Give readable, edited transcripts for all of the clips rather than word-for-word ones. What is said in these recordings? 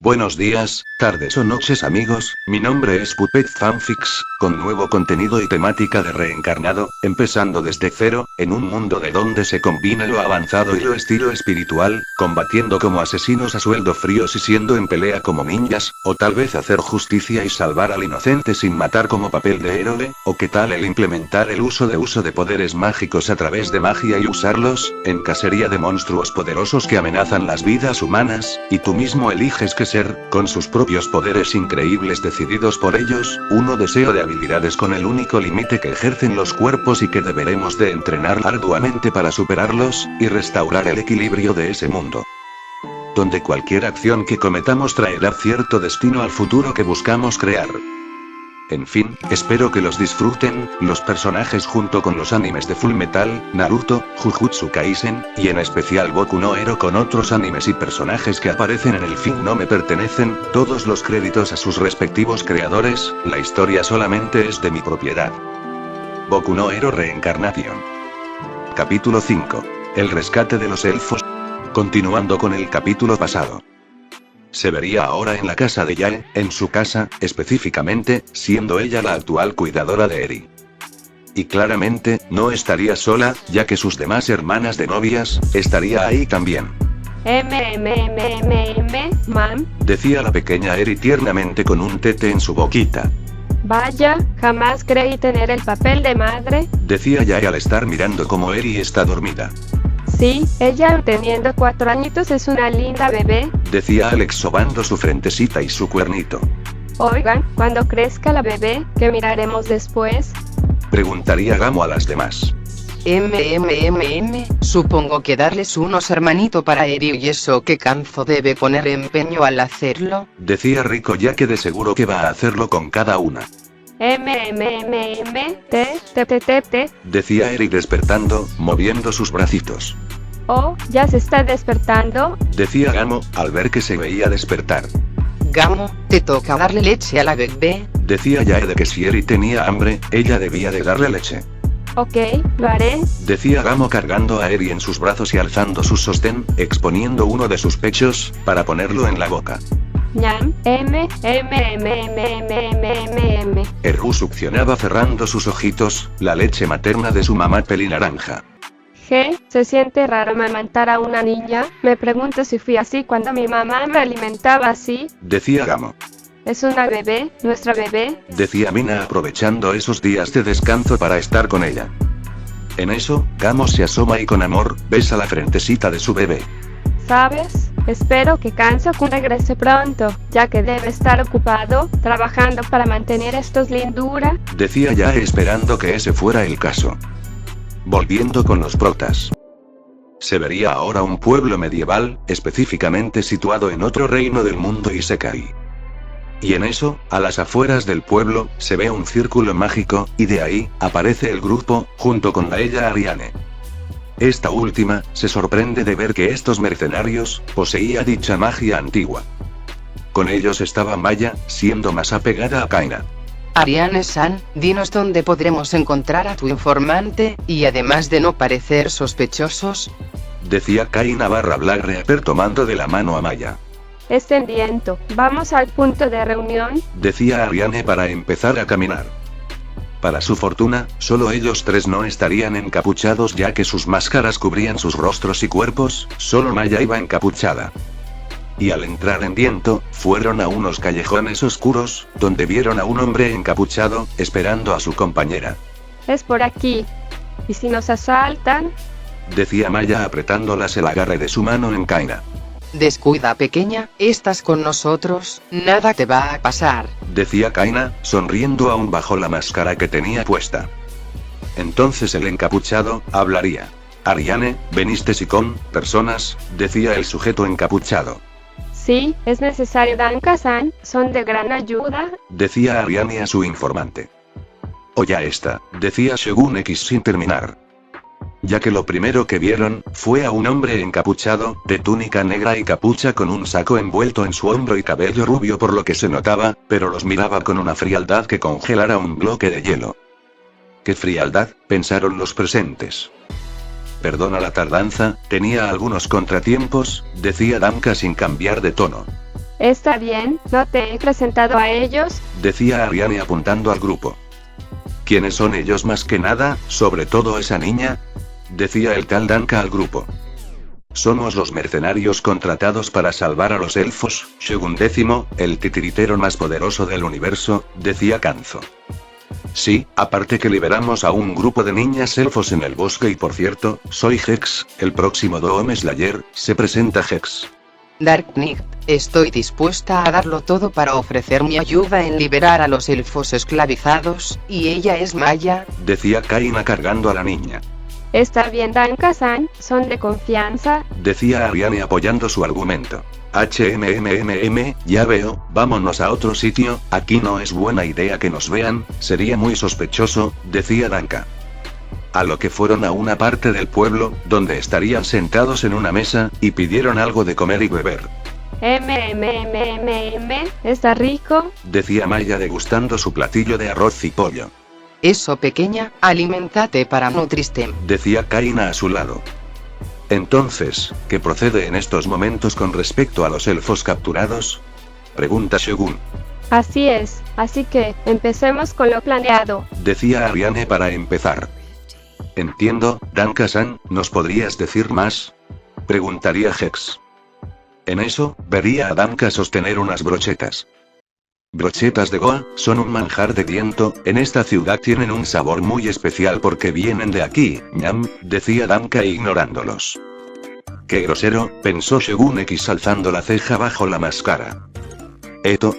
Buenos días, tardes o noches amigos, mi nombre es Puppet Fanfics, con nuevo contenido y temática de reencarnado, empezando desde cero, en un mundo de donde se combina lo avanzado y lo estilo espiritual, combatiendo como asesinos a sueldo fríos y siendo en pelea como ninjas, o tal vez hacer justicia y salvar al inocente sin matar como papel de héroe, o qué tal el implementar el uso de poderes mágicos a través de magia y usarlos, en cacería de monstruos poderosos que amenazan las vidas humanas, y tú mismo eliges qué ser, con sus propios poderes increíbles decididos por ellos, uno deseo de habilidades con el único límite que ejercen los cuerpos y que deberemos de entrenar arduamente para superarlos, y restaurar el equilibrio de ese mundo. Donde cualquier acción que cometamos traerá cierto destino al futuro que buscamos crear. En fin, espero que los disfruten, los personajes junto con los animes de Fullmetal, Naruto, Jujutsu Kaisen, y en especial Boku no Hero con otros animes y personajes que aparecen en el feed no me pertenecen, todos los créditos a sus respectivos creadores, la historia solamente es de mi propiedad. Boku no Hero Reencarnation. Capítulo 5. El rescate de los elfos. Continuando con el capítulo pasado. Se vería ahora en la casa de Yae, en su casa, específicamente, siendo ella la actual cuidadora de Eri. Y claramente, no estaría sola, ya que sus demás hermanas de novias, estaría ahí también. Mam. Decía la pequeña Eri tiernamente con un tete en su boquita. Vaya, jamás creí tener el papel de madre. Decía Yae al estar mirando como Eri está dormida. Sí, ella teniendo 4 añitos es una linda bebé. Decía Alex sobando su frentecita y su cuernito. Oigan, cuando crezca la bebé, ¿qué miraremos después? Preguntaría Gamo a las demás. Supongo que darles unos hermanito para Eri y eso que Kanzo debe poner empeño al hacerlo. Decía Rico ya que de seguro que va a hacerlo con cada una. Decía Eri despertando, moviendo sus bracitos. Oh, ya se está despertando. Decía Gamo, al ver que se veía despertar. Gamo, te toca darle leche a la bebé. Decía Yae de que si Eri tenía hambre, ella debía de darle leche. Ok, lo haré. Decía Gamo cargando a Eri en sus brazos y alzando su sostén, exponiendo uno de sus pechos, para ponerlo en la boca. Ñam, Eru succionaba cerrando sus ojitos, la leche materna de su mamá pelinaranja. ¿Se siente raro amamantar a una niña? Me pregunto si fui así cuando mi mamá me alimentaba así. Decía Gamo. ¿Es una bebé, nuestra bebé? Decía Mina aprovechando esos días de descanso para estar con ella. En eso, Gamo se asoma y con amor, besa la frentecita de su bebé. ¿Sabes? Espero que Kanzo-kun regrese pronto, ya que debe estar ocupado, trabajando para mantener estos lindura. Decía Yae esperando que ese fuera el caso. Volviendo con los protas. Se vería ahora un pueblo medieval, específicamente situado en otro reino del mundo Isekai. Y en eso, a las afueras del pueblo, se ve un círculo mágico, y de ahí, aparece el grupo, junto con la ella Ariane. Esta última, se sorprende de ver que estos mercenarios, poseía dicha magia antigua. Con ellos estaba Maya, siendo más apegada a Kaina. Ariane-san, dinos dónde podremos encontrar a tu informante, y además de no parecer sospechosos. Decía Kaina Black Reaper tomando de la mano a Maya. Entendiendo, vamos al punto de reunión. Decía Ariane para empezar a caminar. Para su fortuna, solo ellos tres no estarían encapuchados ya que sus máscaras cubrían sus rostros y cuerpos, solo Maya iba encapuchada. Y al entrar en viento, fueron a unos callejones oscuros, donde vieron a un hombre encapuchado, esperando a su compañera. Es por aquí. ¿Y si nos asaltan? Decía Maya apretándolas el agarre de su mano en Kaina. Descuida pequeña, estás con nosotros, nada te va a pasar. Decía Kaina, sonriendo aún bajo la máscara que tenía puesta. Entonces el encapuchado, hablaría. Ariane, veniste si con personas, decía el sujeto encapuchado. Sí, es necesario Danka-san, son de gran ayuda. Decía Ariane a su informante. O ya está, decía Shogun X sin terminar. Ya que lo primero que vieron, fue a un hombre encapuchado, de túnica negra y capucha con un saco envuelto en su hombro y cabello rubio por lo que se notaba, pero los miraba con una frialdad que congelara un bloque de hielo. ¡Qué frialdad!, pensaron los presentes. Perdona la tardanza, tenía algunos contratiempos, decía Damka sin cambiar de tono. Está bien, no te he presentado a ellos. Decía Ariane apuntando al grupo. ¿Quiénes son ellos más que nada, sobre todo esa niña? Decía el tal Danka al grupo. Somos los mercenarios contratados para salvar a los elfos, Shogun X, el titiritero más poderoso del universo, decía Kanzo. Sí, aparte que liberamos a un grupo de niñas elfos en el bosque y por cierto, soy Hex, el próximo Doom Slayer, se presenta Hex. Dark Knight, estoy dispuesta a darlo todo para ofrecer mi ayuda en liberar a los elfos esclavizados, y ella es Maya, decía Kaina cargando a la niña. Está bien, Danka-san, son de confianza. Decía Ariane apoyando su argumento. Ya veo, vámonos a otro sitio, aquí no es buena idea que nos vean, sería muy sospechoso, decía Danka. A lo que fueron a una parte del pueblo, donde estarían sentados en una mesa, y pidieron algo de comer y beber. Está rico. Decía Maya degustando su platillo de arroz y pollo. Eso pequeña, alimentate para nutrirte, decía Kaina a su lado. Entonces, ¿qué procede en estos momentos con respecto a los elfos capturados? Pregunta Shogun. Así es, así que, empecemos con lo planeado. Decía Ariane para empezar. Entiendo, Danka-san, ¿nos podrías decir más? Preguntaría Hex. En eso, vería a Danka sostener unas brochetas. Brochetas de Goa, son un manjar de viento, en esta ciudad tienen un sabor muy especial porque vienen de aquí, ñam, decía Danka ignorándolos. Qué grosero, pensó Shogun X alzando la ceja bajo la máscara.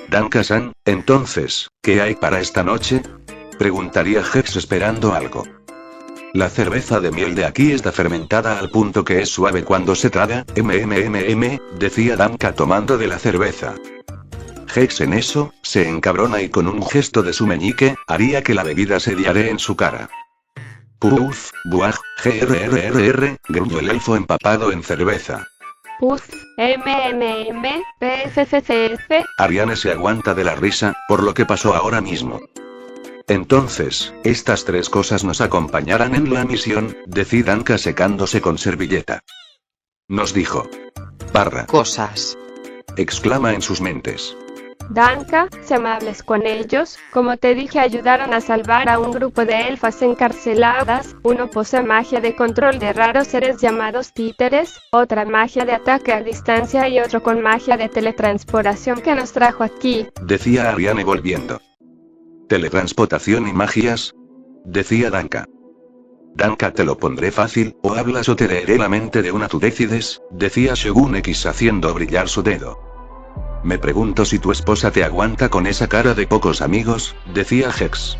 Danka-san, entonces, ¿qué hay para esta noche? Preguntaría Hex esperando algo. La cerveza de miel de aquí está fermentada al punto que es suave cuando se traga, decía Danka tomando de la cerveza. Hex en eso, se encabrona y con un gesto de su meñique, haría que la bebida se diare en su cara. Puf, buaj, gruñó el elfo empapado en cerveza. Puf, pffcf. Ariane se aguanta de la risa, por lo que pasó ahora mismo. Entonces, estas tres cosas nos acompañarán en la misión, decía Danka secándose con servilleta. Nos dijo. Cosas. Exclama en sus mentes. Danka, sé amables con ellos, como te dije ayudaron a salvar a un grupo de elfas encarceladas, uno posee magia de control de raros seres llamados títeres, otra magia de ataque a distancia y otro con magia de teletransportación que nos trajo aquí, decía Ariane volviendo. ¿Teletransportación y magias? Decía Danka. Danka, te lo pondré fácil, o hablas o te leeré la mente de una, tú decides, decía Shogun X haciendo brillar su dedo. Me pregunto si tu esposa te aguanta con esa cara de pocos amigos, decía Hex.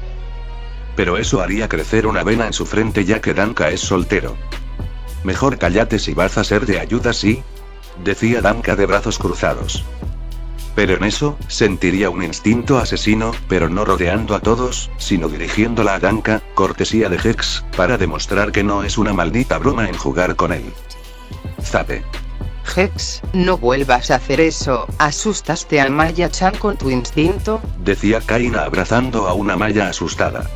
Pero eso haría crecer una vena en su frente ya que Danka es soltero. Mejor cállate si vas a ser de ayuda, ¿sí? Decía Danka de brazos cruzados. Pero en eso, sentiría un instinto asesino, pero no rodeando a todos, sino dirigiéndola a Danka, cortesía de Hex, para demostrar que no es una maldita broma en jugar con él. Zape. Hex, no vuelvas a hacer eso, asustaste a Maya-chan con tu instinto, decía Kaina abrazando a una Maya asustada.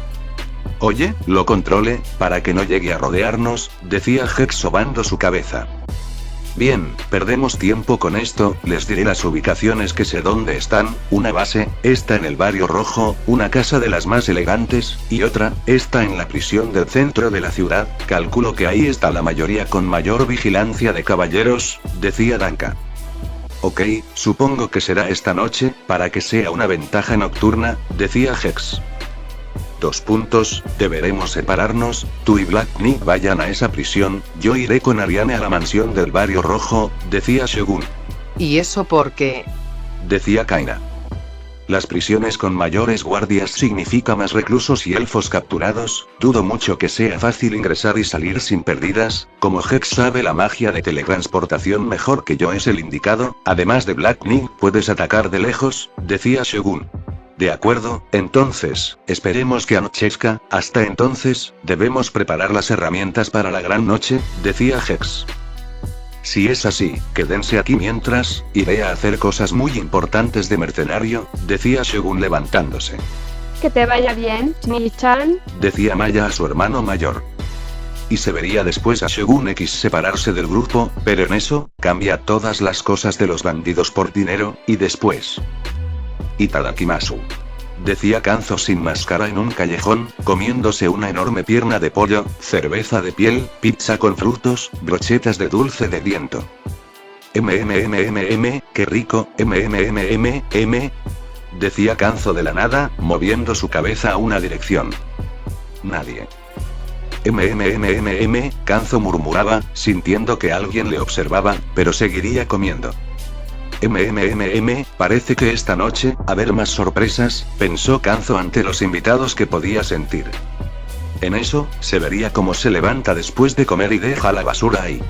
Oye, lo controle, para que no llegue a rodearnos, decía Hex sobando su cabeza. Bien, perdemos tiempo con esto, les diré las ubicaciones que sé dónde están, una base, está en el barrio rojo, una casa de las más elegantes, y otra, está en la prisión del centro de la ciudad, calculo que ahí está la mayoría con mayor vigilancia de caballeros, decía Danka. Ok, supongo que será esta noche, para que sea una ventaja nocturna, decía Hex. Deberemos separarnos, tú y Black Knight vayan a esa prisión, yo iré con Ariane a la mansión del barrio rojo, decía Shogun. ¿Y eso por qué? Decía Kaina. Las prisiones con mayores guardias significa más reclusos y elfos capturados, dudo mucho que sea fácil ingresar y salir sin pérdidas, como Hex sabe la magia de teletransportación mejor que yo es el indicado, además de Black Knight puedes atacar de lejos, decía Shogun. De acuerdo, entonces, esperemos que anochezca, hasta entonces, debemos preparar las herramientas para la gran noche, decía Hex. Si es así, quédense aquí mientras, iré a hacer cosas muy importantes de mercenario, decía Shogun levantándose. Que te vaya bien, Mi-chan, decía Maya a su hermano mayor. Y se vería después a Shogun X separarse del grupo, pero en eso, cambia todas las cosas de los bandidos por dinero, y después. Itadakimasu. Decía Kanzo sin máscara en un callejón, comiéndose una enorme pierna de pollo, cerveza de piel, pizza con frutos, brochetas de dulce de viento. Qué rico, decía Kanzo de la nada, moviendo su cabeza a una dirección. Nadie. Kanzo murmuraba, sintiendo que alguien le observaba, pero seguiría comiendo. Parece que esta noche, haber más sorpresas, pensó Kanzo ante los invitados que podía sentir. En eso, se vería cómo se levanta después de comer y deja la basura ahí.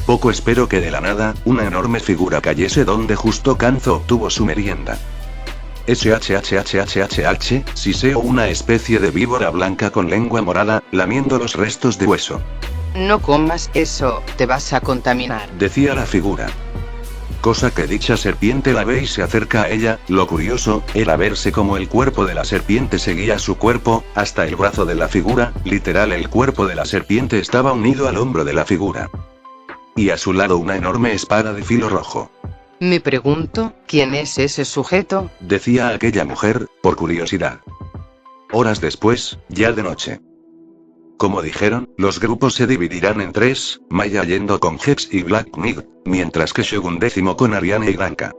Poco espero que de la nada, una enorme figura cayese donde justo Kanzo obtuvo su merienda. Siseo una especie de víbora blanca con lengua morada, lamiendo los restos de hueso. No comas eso, te vas a contaminar, decía la figura. Cosa que dicha serpiente la ve y se acerca a ella. Lo curioso, era verse como el cuerpo de la serpiente seguía su cuerpo, hasta el brazo de la figura, literal el cuerpo de la serpiente estaba unido al hombro de la figura. Y a su lado una enorme espada de filo rojo. Me pregunto, ¿quién es ese sujeto? Decía aquella mujer, por curiosidad. Horas después, ya de noche. Como dijeron, los grupos se dividirán en tres, Maya yendo con Hex y Black Knight, mientras que Shogun X con Ariane y Danka.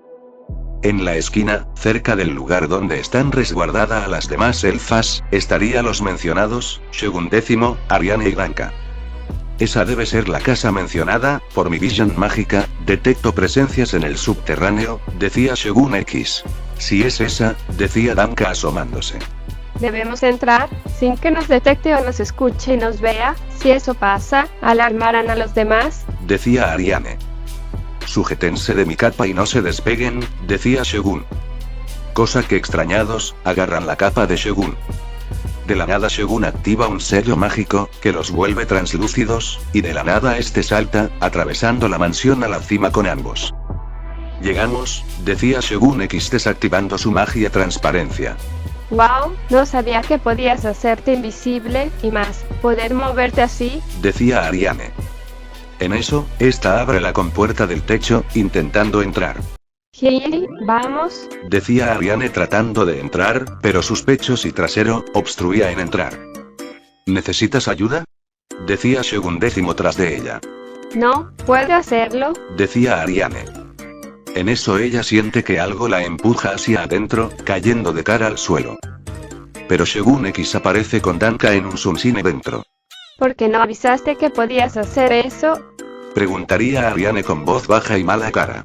En la esquina, cerca del lugar donde están resguardadas a las demás elfas, estaría los mencionados, Shogun X, Ariane y Danka. Esa debe ser la casa mencionada, por mi visión mágica, detecto presencias en el subterráneo, decía Shogun X. Si es esa, decía Danka asomándose. Debemos entrar, sin que nos detecte o nos escuche y nos vea. Si eso pasa, alarmarán a los demás, decía Ariane. Sujétense de mi capa y no se despeguen, decía Shogun. Cosa que extrañados, agarran la capa de Shogun. De la nada Shogun activa un sello mágico, que los vuelve translúcidos, y de la nada este salta, atravesando la mansión a la cima con ambos. Llegamos, decía Shogun X desactivando su magia transparencia. Wow, no sabía que podías hacerte invisible, y más, poder moverte así, decía Ariane. En eso, esta abre la compuerta del techo, intentando entrar. Hey, vamos, decía Ariane tratando de entrar, pero sus pechos y trasero, obstruían entrar. ¿Necesitas ayuda? Decía Shogun X tras de ella. No, puedo hacerlo, decía Ariane. En eso ella siente que algo la empuja hacia adentro, cayendo de cara al suelo. Pero Shogun X aparece con Danka en un sunsine dentro. ¿Por qué no avisaste que podías hacer eso? Preguntaría Ariane con voz baja y mala cara.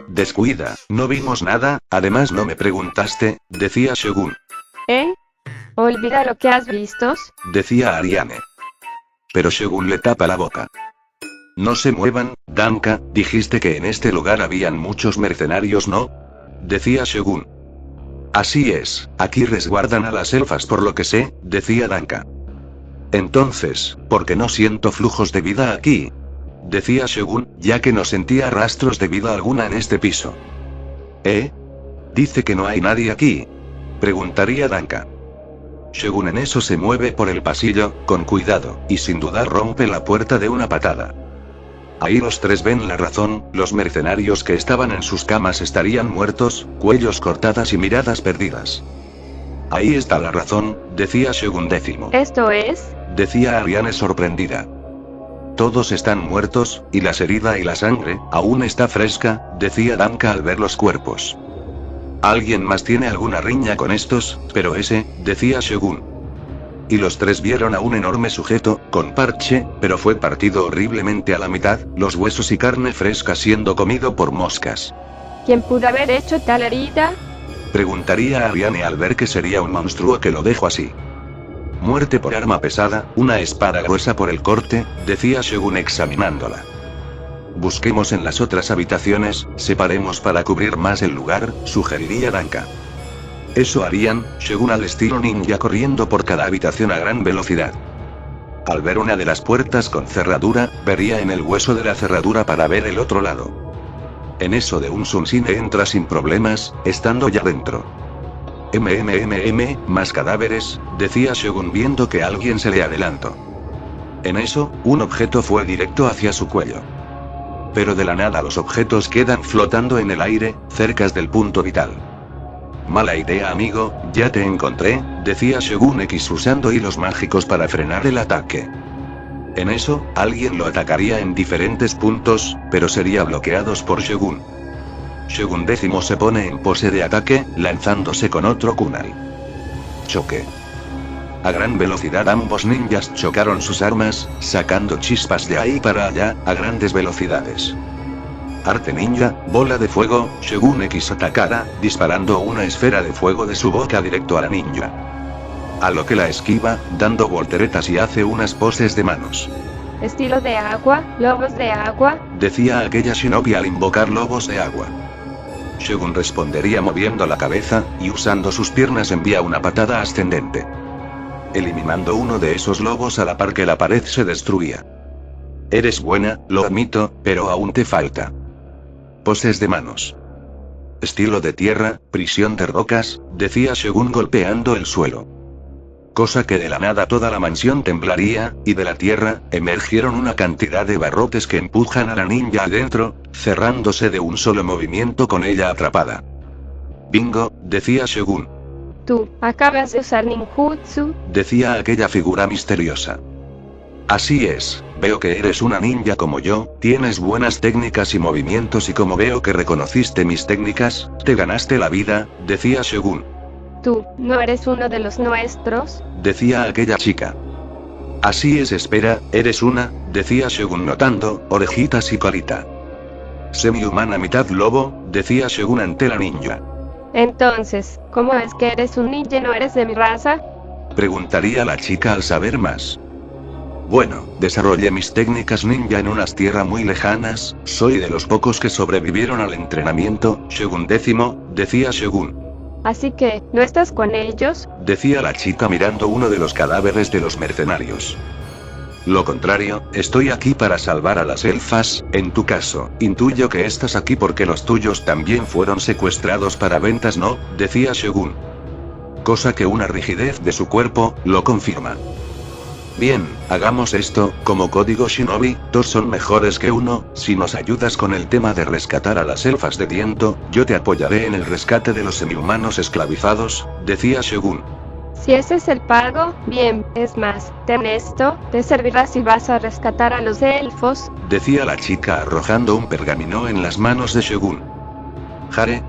Descuida, no vimos nada, además no me preguntaste, decía Shogun. Olvida lo que has visto, decía Ariane. Pero Shogun le tapa la boca. No se muevan, Danka, dijiste que en este lugar habían muchos mercenarios, ¿no? Decía Shogun. Así es, aquí resguardan a las elfas por lo que sé, decía Danka. Entonces, ¿por qué no siento flujos de vida aquí? Decía Shogun, ya que no sentía rastros de vida alguna en este piso. Dice que no hay nadie aquí. Preguntaría Danka. Shogun en eso se mueve por el pasillo, con cuidado, y sin dudar rompe la puerta de una patada. Ahí los tres ven la razón, los mercenarios que estaban en sus camas estarían muertos, cuellos cortadas y miradas perdidas. Ahí está la razón, decía Shogun X. ¿Esto es? Decía Ariane sorprendida. Todos están muertos, y las heridas y la sangre, aún está fresca, decía Danka al ver los cuerpos. Alguien más tiene alguna riña con estos, pero ese, decía Shogun. Y los tres vieron a un enorme sujeto, con parche, pero fue partido horriblemente a la mitad, los huesos y carne fresca siendo comido por moscas. ¿Quién pudo haber hecho tal herida? Preguntaría a Ariane al ver que sería un monstruo que lo dejó así. Muerte por arma pesada, una espada gruesa por el corte, decía Shogun examinándola. Busquemos en las otras habitaciones, separemos para cubrir más el lugar, sugeriría Danka. Eso harían, Shogun al estilo ninja corriendo por cada habitación a gran velocidad. Al ver una de las puertas con cerradura, vería en el hueso de la cerradura para ver el otro lado. En eso de un sunsine entra sin problemas, estando ya dentro. Más cadáveres, decía Shogun viendo que alguien se le adelantó. En eso, un objeto fue directo hacia su cuello. Pero de la nada los objetos quedan flotando en el aire, cerca del punto vital. Mala idea, amigo, ya te encontré, decía Shogun X usando hilos mágicos para frenar el ataque. En eso, alguien lo atacaría en diferentes puntos, pero sería bloqueados por Shogun. Shogun X se pone en pose de ataque, lanzándose con otro kunai. Choque. A gran velocidad ambos ninjas chocaron sus armas, sacando chispas de ahí para allá, a grandes velocidades. Arte ninja, bola de fuego, Shogun X atacara, disparando una esfera de fuego de su boca directo a la ninja. A lo que la esquiva, dando volteretas y hace unas poses de manos. Estilo de agua, lobos de agua, Decía aquella shinobi al invocar lobos de agua. Shogun respondería moviendo la cabeza, y usando sus piernas envía una patada ascendente, eliminando uno de esos lobos a la par que la pared se destruía. Eres buena, lo admito, pero aún te falta. Poses de manos. Estilo de tierra, prisión de rocas, decía Shogun golpeando el suelo. Cosa que de la nada toda la mansión temblaría, y de la tierra, emergieron una cantidad de barrotes que empujan a la ninja adentro, cerrándose de un solo movimiento con ella atrapada. Bingo, decía Shogun. tú, acabas de usar ninjutsu, Decía aquella figura misteriosa. Así es, veo que eres una ninja como yo, tienes buenas técnicas y movimientos y como veo que reconociste mis técnicas, te ganaste la vida, decía Shogun. tú, ¿no eres uno de los nuestros? Decía aquella chica. Así es, espera, eres una, decía Shogun notando, orejitas y colita. Semi-humana mitad lobo, decía Shogun ante la ninja. Entonces, ¿cómo es que eres un ninja y no eres de mi raza? Preguntaría la chica al saber más. Bueno, desarrollé mis técnicas ninja en unas tierras muy lejanas, soy de los pocos que sobrevivieron al entrenamiento, Shogun X, decía Shogun. Así que, ¿no estás con ellos? Decía la chica mirando uno de los cadáveres de los mercenarios. Lo contrario, estoy aquí para salvar a las elfas, en tu caso, intuyo que estás aquí porque los tuyos también fueron secuestrados para ventas, ¿no? Decía Shogun. Cosa que una rigidez de su cuerpo, lo confirma. Bien, hagamos esto, como código shinobi, dos son mejores que uno, si nos ayudas con el tema de rescatar a las elfas de viento, yo te apoyaré en el rescate de los semihumanos esclavizados, decía Shogun. Si ese es el pago, bien, es más, ten esto, te servirá si vas a rescatar a los elfos, Decía la chica arrojando un pergamino en las manos de Shogun. Jare.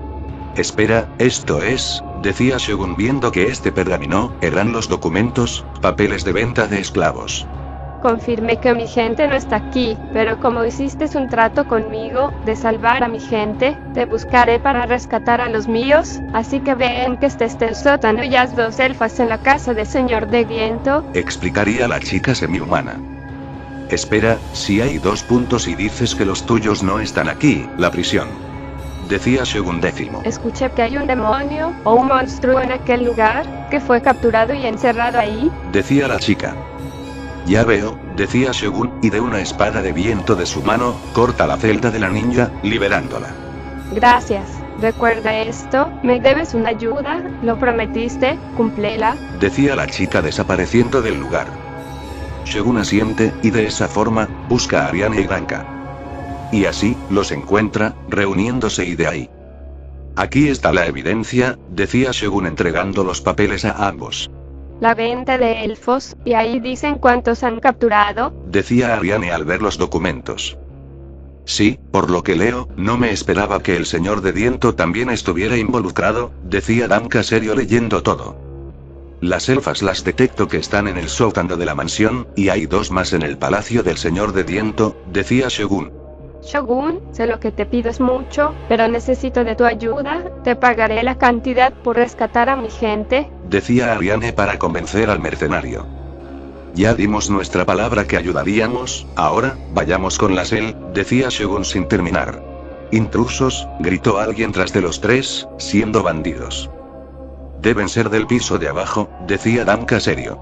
Espera, esto es, decía Shogun viendo que este pergamino, eran los documentos, papeles de venta de esclavos. confirmé que mi gente no está aquí, pero como hiciste un trato conmigo, de salvar a mi gente, te buscaré para rescatar a los míos, así que ven que este el sótano y haz 2 elfas en la casa del señor de viento. Explicaría la chica semihumana. Espera, si hay 2 puntos y dices que los tuyos no están aquí, la prisión. Decía Shogun X. Escuché que hay un demonio, o un monstruo en aquel lugar, que fue capturado y encerrado ahí. Decía la chica. Ya veo, decía Shogun, y de una espada de viento de su mano, corta la celda de la ninja, liberándola. Gracias. Recuerda esto, me debes una ayuda, lo prometiste, cúmplela. Decía la chica desapareciendo del lugar. Shogun asiente, y de esa forma, busca a Ariane y Danka. Y así, los encuentra, reuniéndose y de ahí. Aquí está la evidencia, decía Shogun entregando los papeles a ambos. La venta de elfos, y ahí dicen cuántos han capturado. Decía Ariane al ver los documentos. Sí, por lo que leo, no me esperaba que el señor de viento también estuviera involucrado, decía Danka serio leyendo todo. Las elfas las detecto que están en el sótano de la mansión, y hay 2 más en el palacio del señor de viento, decía Shogun. Shogun, sé lo que te pido es mucho, pero necesito de tu ayuda, te pagaré la cantidad por rescatar a mi gente. Decía Ariane para convencer al mercenario. Ya dimos nuestra palabra que ayudaríamos, ahora, vayamos con la Sel, decía Shogun sin terminar. Intrusos, gritó alguien tras de los 3, siendo bandidos. Deben ser del piso de abajo, decía Danka serio.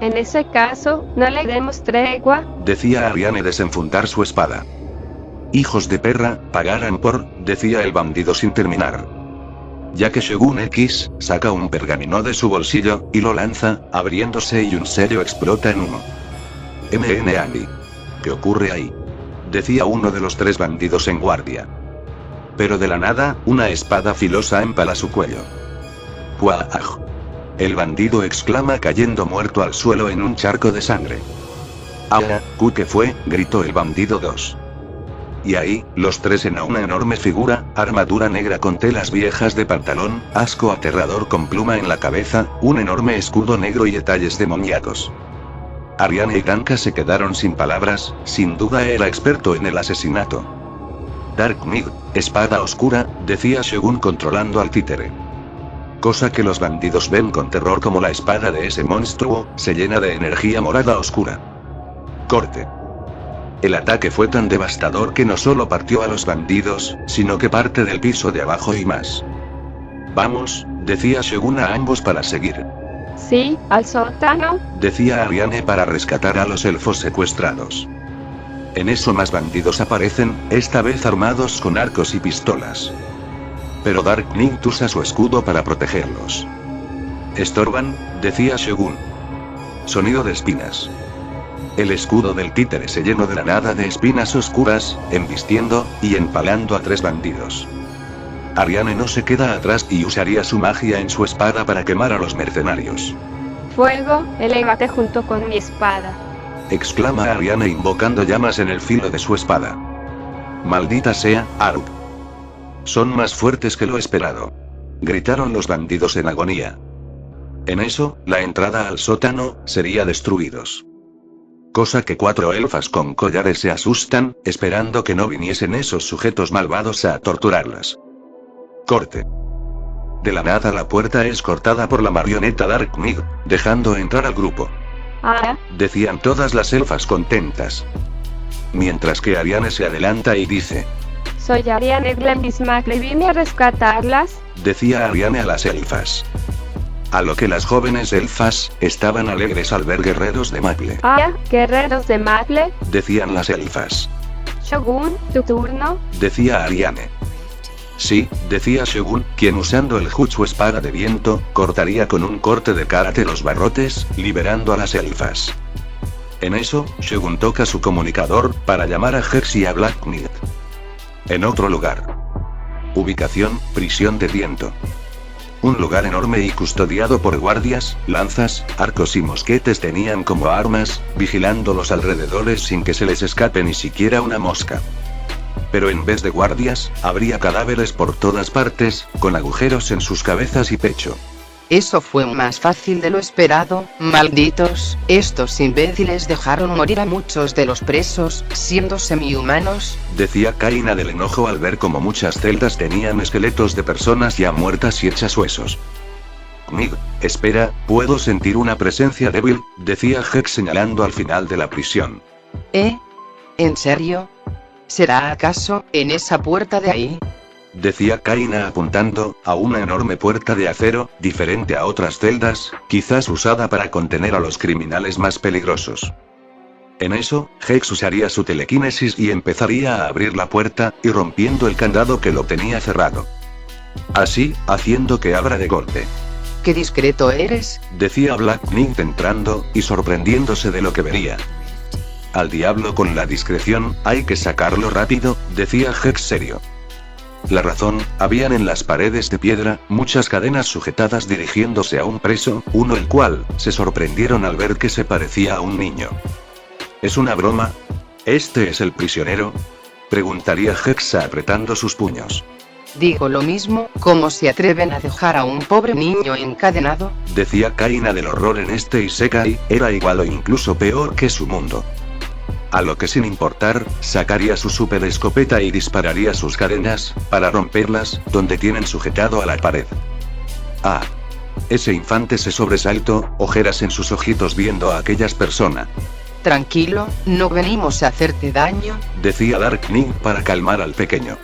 En ese caso, no le demos tregua. Decía Ariane desenfundar su espada. Hijos de perra, pagarán por, decía el bandido sin terminar. Ya que Shogun X, saca un pergamino de su bolsillo, y lo lanza, abriéndose y un sello explota en humo. Andy. ¿Qué ocurre ahí?, decía uno de los 3 bandidos en guardia. Pero de la nada, una espada filosa empala su cuello. ¡Puaj! El bandido exclama cayendo muerto al suelo en un charco de sangre. ¡Ah! ¿Qué fue?, gritó el bandido 2. Y ahí, los 3 en una enorme figura, armadura negra con telas viejas de pantalón, asco aterrador con pluma en la cabeza, un enorme escudo negro y detalles demoníacos. Ariane y Danka se quedaron sin palabras, sin duda era experto en el asesinato. Dark Knight, espada oscura, decía Shogun controlando al títere. Cosa que los bandidos ven con terror como la espada de ese monstruo, se llena de energía morada oscura. Corte. El ataque fue tan devastador que no solo partió a los bandidos, sino que parte del piso de abajo y más. Vamos, decía Shogun a ambos para seguir. Sí, al sótano, decía Ariane para rescatar a los elfos secuestrados. En eso más bandidos aparecen, esta vez armados con arcos y pistolas. Pero Dark Knight usa su escudo para protegerlos. Estorban, decía Shogun. Sonido de espinas. El escudo del títere se llenó de la nada de espinas oscuras, embistiendo y empalando a 3 bandidos. Ariane no se queda atrás y usaría su magia en su espada para quemar a los mercenarios. fuego, elévate junto con mi espada. Exclama Ariane invocando llamas en el filo de su espada. Maldita sea, Aruk. Son más fuertes que lo esperado. Gritaron los bandidos en agonía. En eso, la entrada al sótano sería destruidos. Cosa que 4 elfas con collares se asustan, esperando que no viniesen esos sujetos malvados a torturarlas. Corte. De la nada la puerta es cortada por la marioneta Dark Knight, dejando entrar al grupo. Ah, Decían todas las elfas contentas. Mientras que Ariane se adelanta y dice, soy Ariane Glenbismacle, vine a rescatarlas. decía Ariane a las elfas. A lo que las jóvenes elfas estaban alegres al ver guerreros de Maple. Ah, guerreros de Maple. Decían las elfas. Shogun, tu turno. Decía Ariane. Sí, decía Shogun, quien usando el jutsu espada de viento, cortaría con un corte de karate los barrotes, liberando a las elfas. En eso, Shogun toca su comunicador, para llamar a Hex y a Black Knight. En otro lugar. Ubicación, prisión de viento. Un lugar enorme y custodiado por guardias, lanzas, arcos y mosquetes tenían como armas, vigilando los alrededores sin que se les escape ni siquiera una mosca. Pero en vez de guardias, habría cadáveres por todas partes, con agujeros en sus cabezas y pecho. Eso fue más fácil de lo esperado, malditos, estos imbéciles dejaron morir a muchos de los presos, siendo semi-humanos. Decía Kaina del enojo al ver como muchas celdas tenían esqueletos de personas ya muertas y hechas huesos. Knight, espera, puedo sentir una presencia débil, decía Hex señalando al final de la prisión. ¿En serio? ¿Será acaso en esa puerta de ahí? Decía Kaina apuntando a una enorme puerta de acero, diferente a otras celdas, quizás usada para contener a los criminales más peligrosos. En eso, Hex usaría su telequinesis y empezaría a abrir la puerta, y rompiendo el candado que lo tenía cerrado. Así, haciendo que abra de golpe. ¡Qué discreto eres! Decía Black Knight entrando, y sorprendiéndose de lo que vería. Al diablo con la discreción, hay que sacarlo rápido, decía Hex serio. La razón, habían en las paredes de piedra, muchas cadenas sujetadas dirigiéndose a un preso, uno el cual, se sorprendieron al ver que se parecía a un niño. ¿Es una broma? ¿Este es el prisionero?, preguntaría Hexa apretando sus puños. Digo lo mismo, ¿cómo se atreven a dejar a un pobre niño encadenado? Decía Kaina del horror en este isekai, era igual o incluso peor que su mundo. A lo que sin importar, sacaría su super escopeta y dispararía sus cadenas, para romperlas, donde tienen sujetado a la pared. Ah. Ese infante se sobresaltó, ojeras en sus ojitos viendo a aquellas personas. Tranquilo, no venimos a hacerte daño, decía Dark Knight para calmar al pequeño.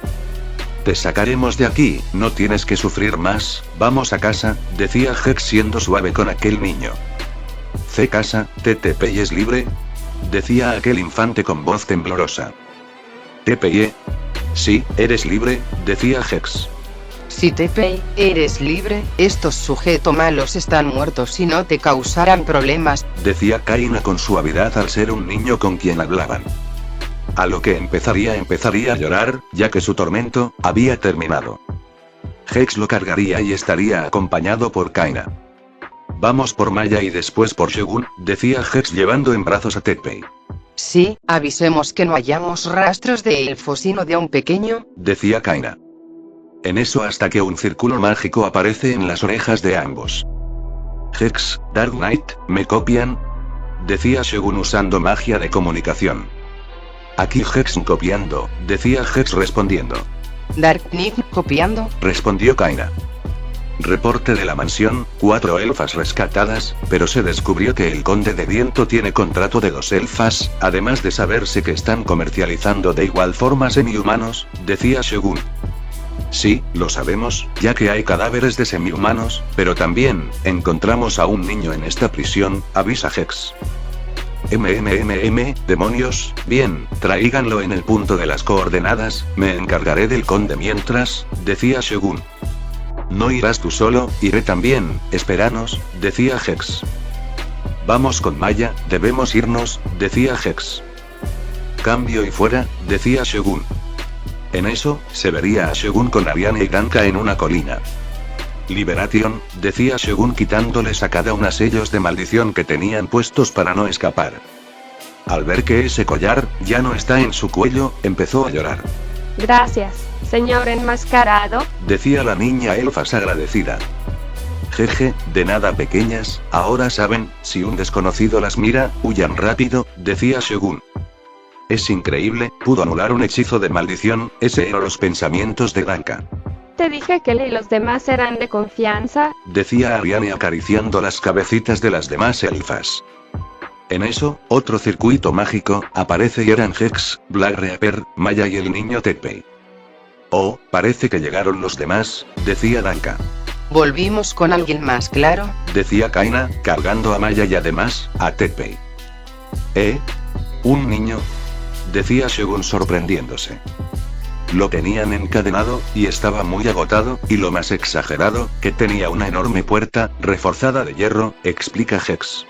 Te sacaremos de aquí, no tienes que sufrir más, vamos a casa, decía Hex siendo suave con aquel niño. ¿C casa, TTP es libre?, decía aquel infante con voz temblorosa. ¿TPY? Sí, eres libre, decía Hex. Si Teppei, eres libre, estos sujetos malos están muertos y no te causarán problemas, decía Kaina con suavidad al ser un niño con quien hablaban. A lo que empezaría a llorar, ya que su tormento había terminado. Hex lo cargaría y estaría acompañado por Kaina. Vamos por Maya y después por Shogun, decía Hex llevando en brazos a Teppei. Sí, avisemos que no hallamos rastros de elfo sino de un pequeño, decía Kaina. En eso hasta que un círculo mágico aparece en las orejas de ambos. Hex, Dark Knight, ¿me copian? Decía Shogun usando magia de comunicación. Aquí Hex copiando, decía Hex respondiendo. Dark Knight copiando, respondió Kaina. Reporte de la mansión, 4 elfas rescatadas, pero se descubrió que el Conde de Viento tiene contrato de 2 elfas, además de saberse que están comercializando de igual forma semi-humanos, decía Shogun. Sí, lo sabemos, ya que hay cadáveres de semi-humanos, pero también, encontramos a un niño en esta prisión, avisa Hex. Demonios, bien, tráiganlo en el punto de las coordenadas, me encargaré del conde mientras, decía Shogun. No irás tú solo, iré también, espéranos, decía Hex. Vamos con Maya, debemos irnos, decía Hex. Cambio y fuera, decía Shogun. En eso, se vería a Shogun con Ariane y Danka en una colina. Liberation, decía Shogun quitándoles a cada una sellos de maldición que tenían puestos para no escapar. Al ver que ese collar ya no está en su cuello, empezó a llorar. Gracias, señor enmascarado, decía la niña elfas agradecida. Jeje, de nada pequeñas, ahora saben, si un desconocido las mira, huyan rápido, decía Shogun. Es increíble, pudo anular un hechizo de maldición, ese eran los pensamientos de Danka. te dije que él y los demás eran de confianza, decía Ariane acariciando las cabecitas de las demás elfas. En eso, otro circuito mágico aparece y eran Hex, Black Reaper, Maya y el niño Teppei. Oh, parece que llegaron los demás, decía Danka. volvimos con alguien más claro, decía Kaina, cargando a Maya y además, a Teppei. ¿Un niño? Decía Shogun sorprendiéndose. Lo tenían encadenado, y estaba muy agotado, y lo más exagerado, que tenía una enorme puerta, reforzada de hierro, explica Hex.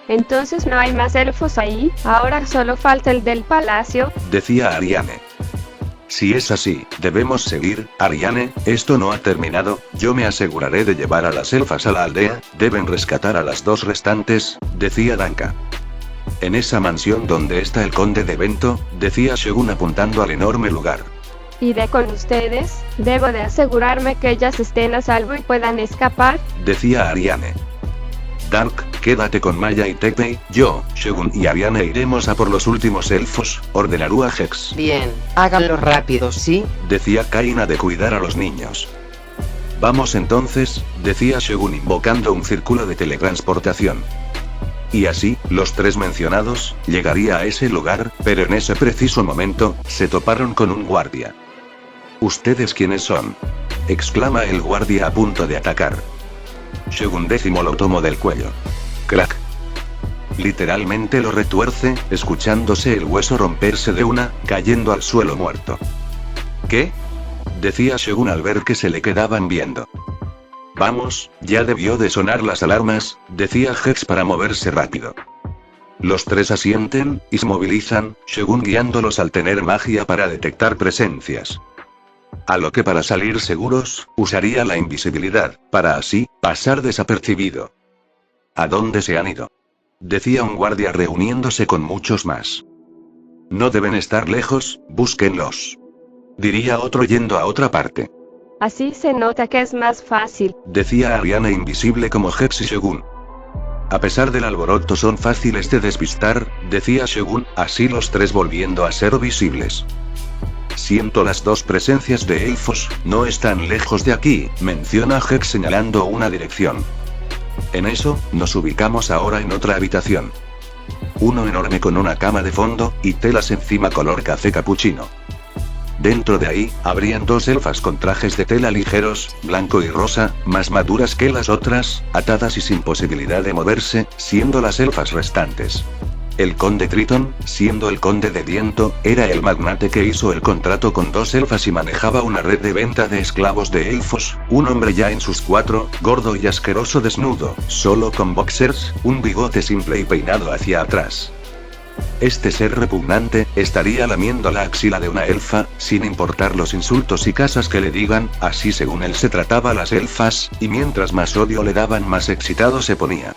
entonces no hay más elfos ahí, ahora solo falta el del palacio, Decía Ariane. Si es así, debemos seguir, Ariane, esto no ha terminado, yo me aseguraré de llevar a las elfas a la aldea, deben rescatar a las 2 restantes, decía Danka. En esa mansión donde está el conde de Vento, decía Shogun apuntando al enorme lugar. iré con ustedes, debo de asegurarme que ellas estén a salvo y puedan escapar, Decía Ariane. Dark, quédate con Maya y Teppei, yo, Shogun y Ariane iremos a por los últimos elfos, ordenará Hex. bien, háganlo rápido, sí, Decía Kaina de cuidar a los niños. Vamos entonces, decía Shogun invocando un círculo de teletransportación. Y así, los 3 mencionados, llegaría a ese lugar, pero en ese preciso momento, se toparon con un guardia. ¿Ustedes quiénes son? Exclama el guardia a punto de atacar. Shogun X lo tomó del cuello. Crack. Literalmente lo retuerce, escuchándose el hueso romperse de una, cayendo al suelo muerto. ¿Qué? Decía Shogun al ver que se le quedaban viendo. Vamos, ya debió de sonar las alarmas, decía Hex para moverse rápido. Los 3 asienten, y se movilizan, Shogun guiándolos al tener magia para detectar presencias. A lo que para salir seguros, usaría la invisibilidad, para así, pasar desapercibido. ¿A dónde se han ido? Decía un guardia reuniéndose con muchos más. No deben estar lejos, búsquenlos. Diría otro yendo a otra parte. así se nota que es más fácil, Decía Ariane invisible como Hex y Shogun. A pesar del alboroto son fáciles de despistar, decía Shogun, así los 3 volviendo a ser visibles. Siento las 2 presencias de elfos, no están lejos de aquí, menciona Hex señalando una dirección. En eso, nos ubicamos ahora en otra habitación. Uno enorme con una cama de fondo, y telas encima color café capuchino. Dentro de ahí, habrían 2 elfas con trajes de tela ligeros, blanco y rosa, más maduras que las otras, atadas y sin posibilidad de moverse, siendo las elfas restantes. El conde Triton, siendo el conde de viento, era el magnate que hizo el contrato con dos elfas y manejaba una red de venta de esclavos de elfos, un hombre ya en sus 4, gordo y asqueroso desnudo, solo con boxers, un bigote simple y peinado hacia atrás. Este ser repugnante, estaría lamiendo la axila de una elfa, sin importar los insultos y casas que le digan, así según él se trataba a las elfas, y mientras más odio le daban más excitado se ponía.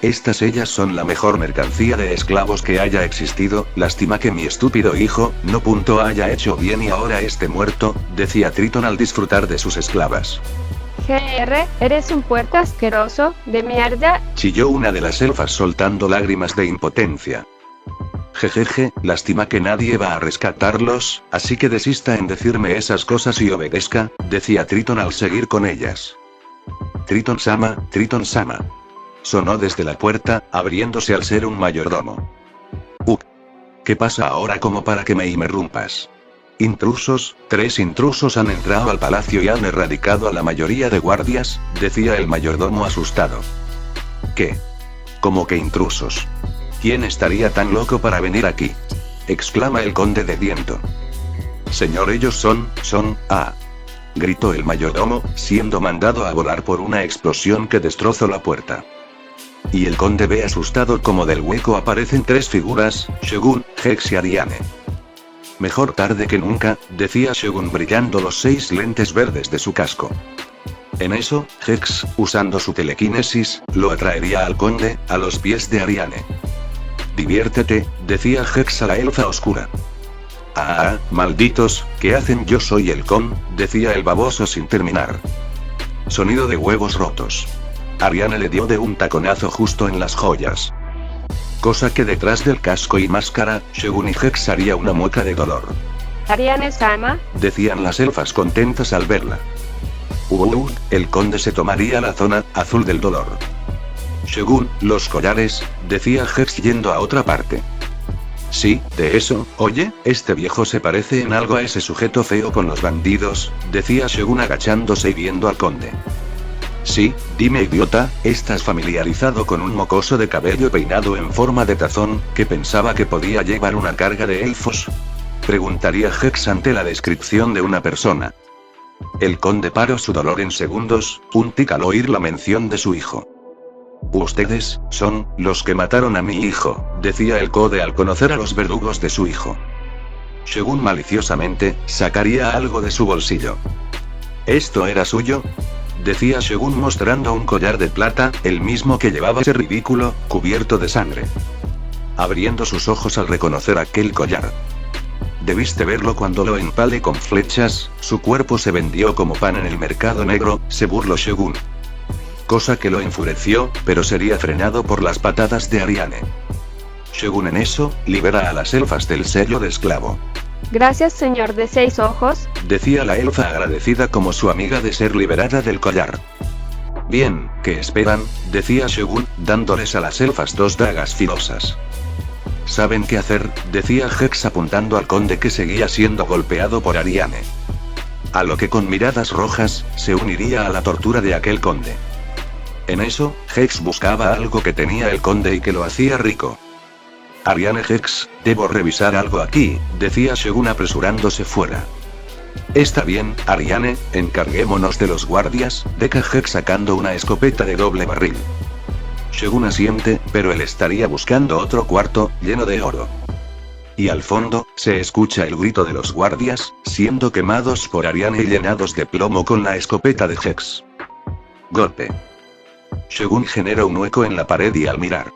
Estas ellas son la mejor mercancía de esclavos que haya existido, lástima que mi estúpido hijo, no haya hecho bien y ahora esté muerto, decía Triton al disfrutar de sus esclavas. Eres un puerco asqueroso, de mierda, chilló una de las elfas soltando lágrimas de impotencia. Jejeje, lástima que nadie va a rescatarlos, así que desista en decirme esas cosas y obedezca, decía Triton al seguir con ellas. Triton-sama, Triton-sama. Sonó desde la puerta, abriéndose al ser un mayordomo. ¿Qué pasa ahora como para que me interrumpas? Intrusos, 3 intrusos han entrado al palacio y han erradicado a la mayoría de guardias, decía el mayordomo asustado. ¿Qué? ¿Cómo que intrusos? ¿Quién estaría tan loco para venir aquí? Exclama el conde de viento. Señor, ellos son, gritó el mayordomo, siendo mandado a volar por una explosión que destrozó la puerta. Y el conde ve asustado como del hueco aparecen 3 figuras, Shogun, Hex y Ariane. Mejor tarde que nunca, decía Shogun brillando los 6 lentes verdes de su casco. En eso, Hex, usando su telequinesis, lo atraería al conde, a los pies de Ariane. Diviértete, decía Hex a la elfa oscura. Malditos, ¿qué hacen? Yo soy el decía el baboso sin terminar. Sonido de huevos rotos. Ariane le dio de un taconazo justo en las joyas. Cosa que detrás del casco y máscara, Shogun y Hex haría una mueca de dolor. Ariane-sama, decían las elfas contentas al verla. El conde se tomaría la zona azul del dolor. Shogun, los collares, decía Hex yendo a otra parte. Sí, de eso, oye, este viejo se parece en algo a ese sujeto feo con los bandidos, decía Shogun agachándose y viendo al conde. Sí, dime idiota, ¿estás familiarizado con un mocoso de cabello peinado en forma de tazón, que pensaba que podía llevar una carga de elfos? Preguntaría Hex ante la descripción de una persona. El conde paró su dolor en segundos, un tic al oír la mención de su hijo. Ustedes, son, los que mataron a mi hijo, decía el conde al conocer a los verdugos de su hijo. Shogun maliciosamente, sacaría algo de su bolsillo. ¿Esto era suyo? Decía Shogun mostrando un collar de plata, el mismo que llevaba ese ridículo, cubierto de sangre. Abriendo sus ojos al reconocer aquel collar. Debiste verlo cuando lo empalé con flechas, su cuerpo se vendió como pan en el mercado negro, se burló Shogun. Cosa que lo enfureció, pero sería frenado por las patadas de Ariane. Shogun en eso, libera a las elfas del sello de esclavo. Gracias señor de 6 ojos, decía la elfa agradecida como su amiga de ser liberada del collar. Bien, ¿qué esperan? Decía Shogun, dándoles a las elfas 2 dagas filosas. ¿Saben qué hacer? Decía Hex apuntando al conde que seguía siendo golpeado por Ariane. A lo que con miradas rojas, se uniría a la tortura de aquel conde. En eso, Hex buscaba algo que tenía el conde y que lo hacía rico. Ariane Hex, debo revisar algo aquí, decía Shogun apresurándose fuera. Está bien, Ariane, encarguémonos de los guardias, deca Hex sacando una escopeta de doble barril. Shogun asiente, pero él estaría buscando otro cuarto, lleno de oro. Y al fondo, se escucha el grito de los guardias, siendo quemados por Ariane y llenados de plomo con la escopeta de Hex. Golpe. Shogun genera un hueco en la pared y al mirar.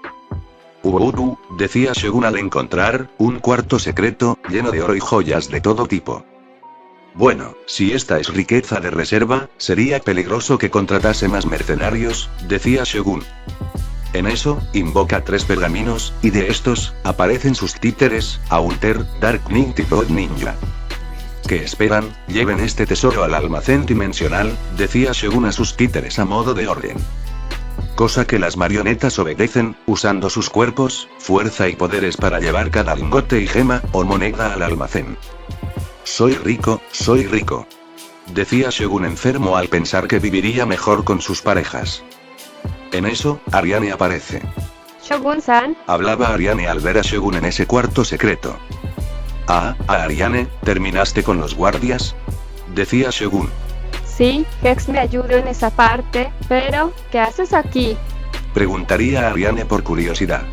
Decía Shogun al encontrar un cuarto secreto, lleno de oro y joyas de todo tipo. Bueno, si esta es riqueza de reserva, sería peligroso que contratase más mercenarios, decía Shogun. En eso, invoca 3 pergaminos, y de estos, aparecen sus títeres, Aunter, Dark Knight y Blood Ninja. ¿Qué esperan? Lleven este tesoro al almacén dimensional, decía Shogun a sus títeres a modo de orden. Cosa que las marionetas obedecen, usando sus cuerpos, fuerza y poderes para llevar cada lingote y gema, o moneda al almacén. Soy rico, decía Shogun enfermo al pensar que viviría mejor con sus parejas. En eso, Ariane aparece. Shogun-san, hablaba Ariane al ver a Shogun en ese cuarto secreto. Ariane, ¿terminaste con los guardias? Decía Shogun. sí, Hex me ayudó en esa parte, pero, ¿qué haces aquí? Preguntaría a Ariane por curiosidad.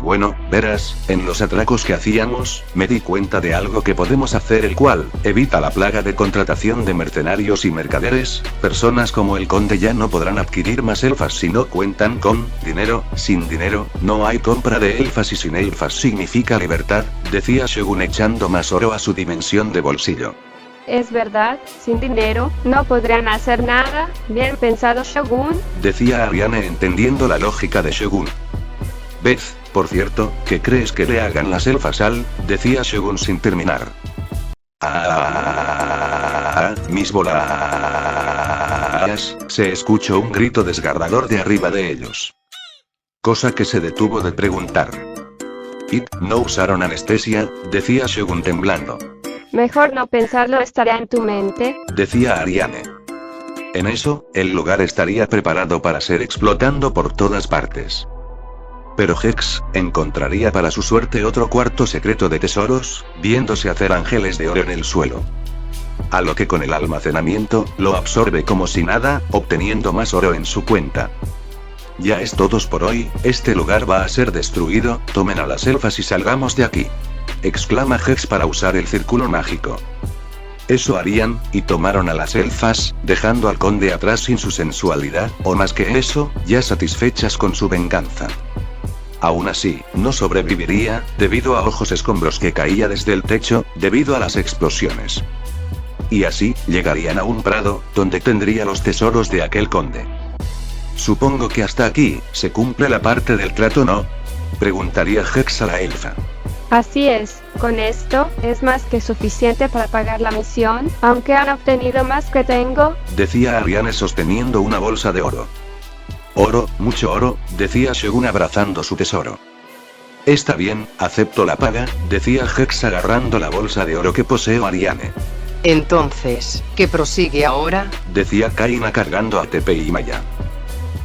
Bueno, verás, en los atracos que hacíamos, me di cuenta de algo que podemos hacer, el cual evita la plaga de contratación de mercenarios y mercaderes. Personas como el conde ya no podrán adquirir más elfas si no cuentan con dinero. Sin dinero, no hay compra de elfas, y sin elfas significa libertad, decía Shogun echando más oro a su dimensión de bolsillo. Es verdad, sin dinero, no podrán hacer nada. Bien pensado, Shogun. Decía Ariane entendiendo la lógica de Shogun. Beth, por cierto, ¿qué crees que le hagan las elfas al? Decía Shogun sin terminar. Mis bolas. Se escuchó un grito desgarrador de arriba de ellos. Cosa que se detuvo de preguntar. ¿No usaron anestesia? Decía Shogun temblando. Mejor no pensarlo, estará en tu mente. Decía Ariane. En eso, el lugar estaría preparado para ser explotando por todas partes. Pero Hex encontraría para su suerte otro cuarto secreto de tesoros, viéndose hacer ángeles de oro en el suelo. A lo que con el almacenamiento, lo absorbe como si nada, obteniendo más oro en su cuenta. Ya es todos por hoy, este lugar va a ser destruido, tomen a las elfas y salgamos de aquí. Exclama Hex para usar el círculo mágico. Eso harían, y tomaron a las elfas, dejando al conde atrás sin su sensualidad, o más que eso, ya satisfechas con su venganza. Aún así, no sobreviviría, debido a ojos escombros que caía desde el techo, debido a las explosiones. Y así, llegarían a un prado, donde tendría los tesoros de aquel conde. Supongo que hasta aquí, se cumple la parte del trato, ¿no? Preguntaría Hex a la elfa. Así es, con esto, es más que suficiente para pagar la misión, aunque han obtenido más que tengo. Decía Ariane sosteniendo una bolsa de oro. Oro, mucho oro, decía Shogun abrazando su tesoro. Está bien, acepto la paga, decía Hex agarrando la bolsa de oro que posee Ariane. Entonces, ¿qué prosigue ahora? Decía Kaina cargando a Tepe y Maya.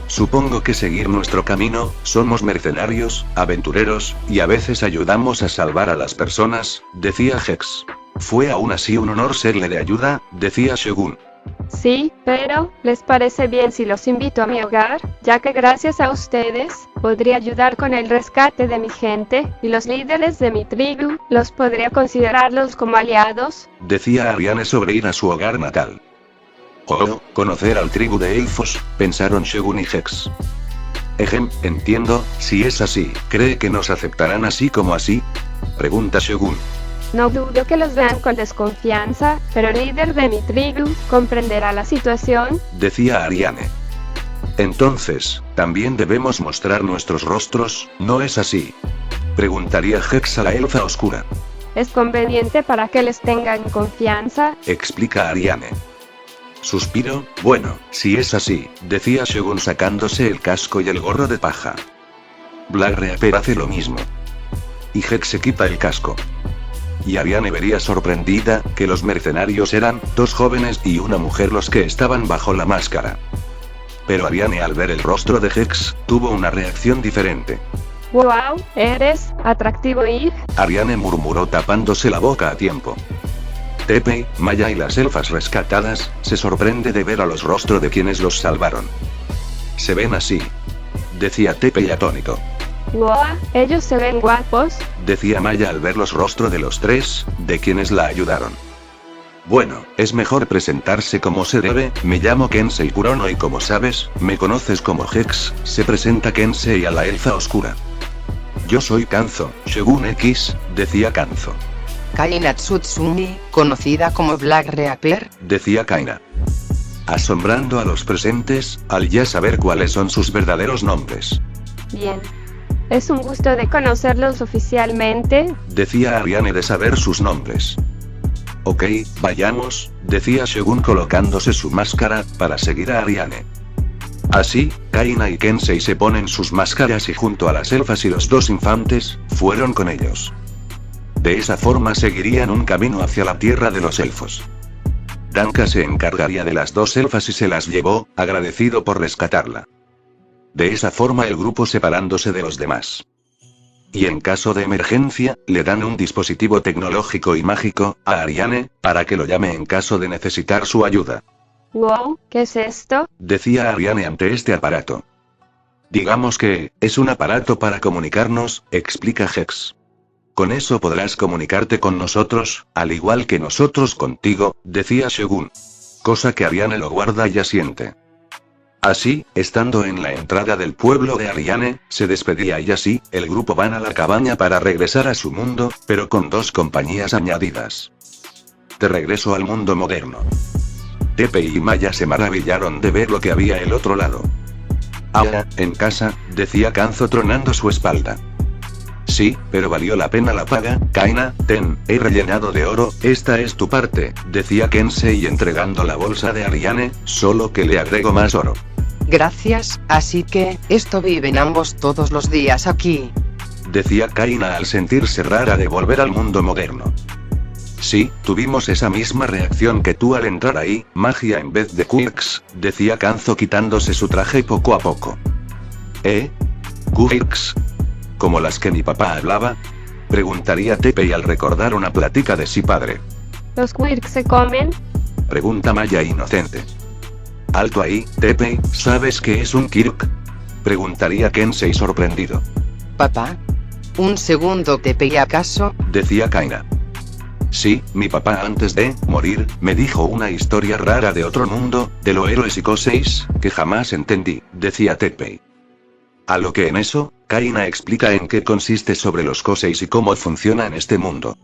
Supongo que seguir nuestro camino, somos mercenarios, aventureros, y a veces ayudamos a salvar a las personas, decía Hex. Fue aún así un honor serle de ayuda, decía Shogun. Sí, pero, ¿les parece bien si los invito a mi hogar? Ya que gracias a ustedes, podría ayudar con el rescate de mi gente, y los líderes de mi tribu, los podría considerarlos como aliados. Decía Ariane sobre ir a su hogar natal. Oh, conocer al tribu de elfos, pensaron Shogun y Hex. Entiendo, si es así, ¿cree que nos aceptarán así como así? Pregunta Shogun. No dudo que los vean con desconfianza, pero el líder de mi tribu comprenderá la situación, decía Ariane. Entonces, también debemos mostrar nuestros rostros, ¿no es así? Preguntaría Hex a la elfa oscura. Es conveniente para que les tengan confianza, explica Ariane. Suspiro, bueno, si es así, decía Shogun sacándose el casco y el gorro de paja. Black Reaper hace lo mismo. Y Hex se quita el casco. Y Ariane vería sorprendida, que los mercenarios eran, 2 jóvenes y una mujer los que estaban bajo la máscara. Pero Ariane al ver el rostro de Hex, tuvo una reacción diferente. Wow, eres atractivo y... Ariane murmuró tapándose la boca a tiempo. Tepe, Maya y las elfas rescatadas, se sorprende de ver a los rostros de quienes los salvaron. Se ven así. Decía Tepe atónito. Wow, ellos se ven guapos, decía Maya al ver los rostros de los 3, de quienes la ayudaron. Bueno, es mejor presentarse como se debe, me llamo Kensei Kurono y como sabes, me conoces como Hex, se presenta Kensei a la elfa oscura. Yo soy Kanzo, Shogun X, decía Kanzo. Kaina Tsutsumi, conocida como Black Reaper, decía Kaina. Asombrando a los presentes, al ya saber cuáles son sus verdaderos nombres. Bien. Es un gusto de conocerlos oficialmente, decía Ariane de saber sus nombres. Ok, vayamos, decía Shogun colocándose su máscara, para seguir a Ariane. Así, Kaina y Kensei se ponen sus máscaras y junto a las elfas y los 2 infantes, fueron con ellos. De esa forma seguirían un camino hacia la tierra de los elfos. Danka se encargaría de las 2 elfas y se las llevó, agradecido por rescatarla. de esa forma el grupo separándose de los demás. Y en caso de emergencia, le dan un dispositivo tecnológico y mágico a Ariane, para que lo llame en caso de necesitar su ayuda. Wow, ¿qué es esto? Decía Ariane ante este aparato. Digamos que, es un aparato para comunicarnos, explica Hex. Con eso podrás comunicarte con nosotros, al igual que nosotros contigo, decía Shogun. Cosa que Ariane lo guarda y asiente. Así, estando en la entrada del pueblo de Ariane, se despedía y así, el grupo van a la cabaña para regresar a su mundo, pero con 2 compañías añadidas. De regreso al mundo moderno. Tepe y Maya se maravillaron de ver lo que había el otro lado. Ahora, en casa, decía Kanzo tronando su espalda. Sí, pero valió la pena la paga, Kaina, ten, he rellenado de oro, esta es tu parte, decía Kensei entregando la bolsa de Ariane, solo que le agrego más oro. Gracias, así que, esto viven ambos todos los días aquí. Decía Kaina al sentirse rara de volver al mundo moderno. Sí, tuvimos esa misma reacción que tú al entrar ahí, magia en vez de quirks, decía Kanzo quitándose su traje poco a poco. ¿Quirks? ¿Como las que mi papá hablaba? Preguntaría Teppei al recordar una plática de su padre. ¿Los quirks se comen? Pregunta Maya inocente. Alto ahí, Teppei, ¿sabes qué es un quirk? Preguntaría Kensei sorprendido. ¿Papá? Un segundo, Teppei, ¿acaso? Decía Kaina. Sí, mi papá antes de morir, me dijo una historia rara de otro mundo, de los héroes y koseis, que jamás entendí, decía Teppei. A lo que en eso, Kaina explica en qué consiste sobre los koseis y cómo funciona en este mundo.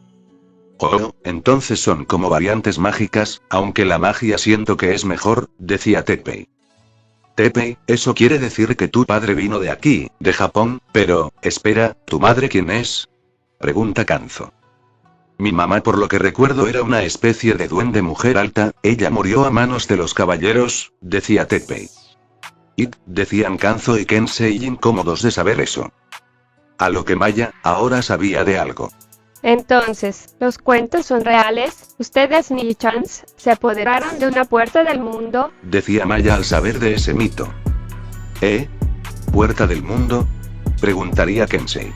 Oh, entonces son como variantes mágicas, aunque la magia siento que es mejor, decía Teppei. Teppei, eso quiere decir que tu padre vino de aquí, de Japón, pero, espera, ¿tu madre quién es? Pregunta Kanzo. Mi mamá por lo que recuerdo era una especie de duende mujer alta, ella murió a manos de los caballeros, decía Teppei. Decían Kanzo y Kensei incómodos de saber eso. A lo que Maya, ahora sabía de algo. Entonces, ¿los cuentos son reales? ¿Ustedes Nichans se apoderaron de una puerta del mundo? Decía Maya al saber de ese mito. ¿Puerta del mundo? Preguntaría Kensei.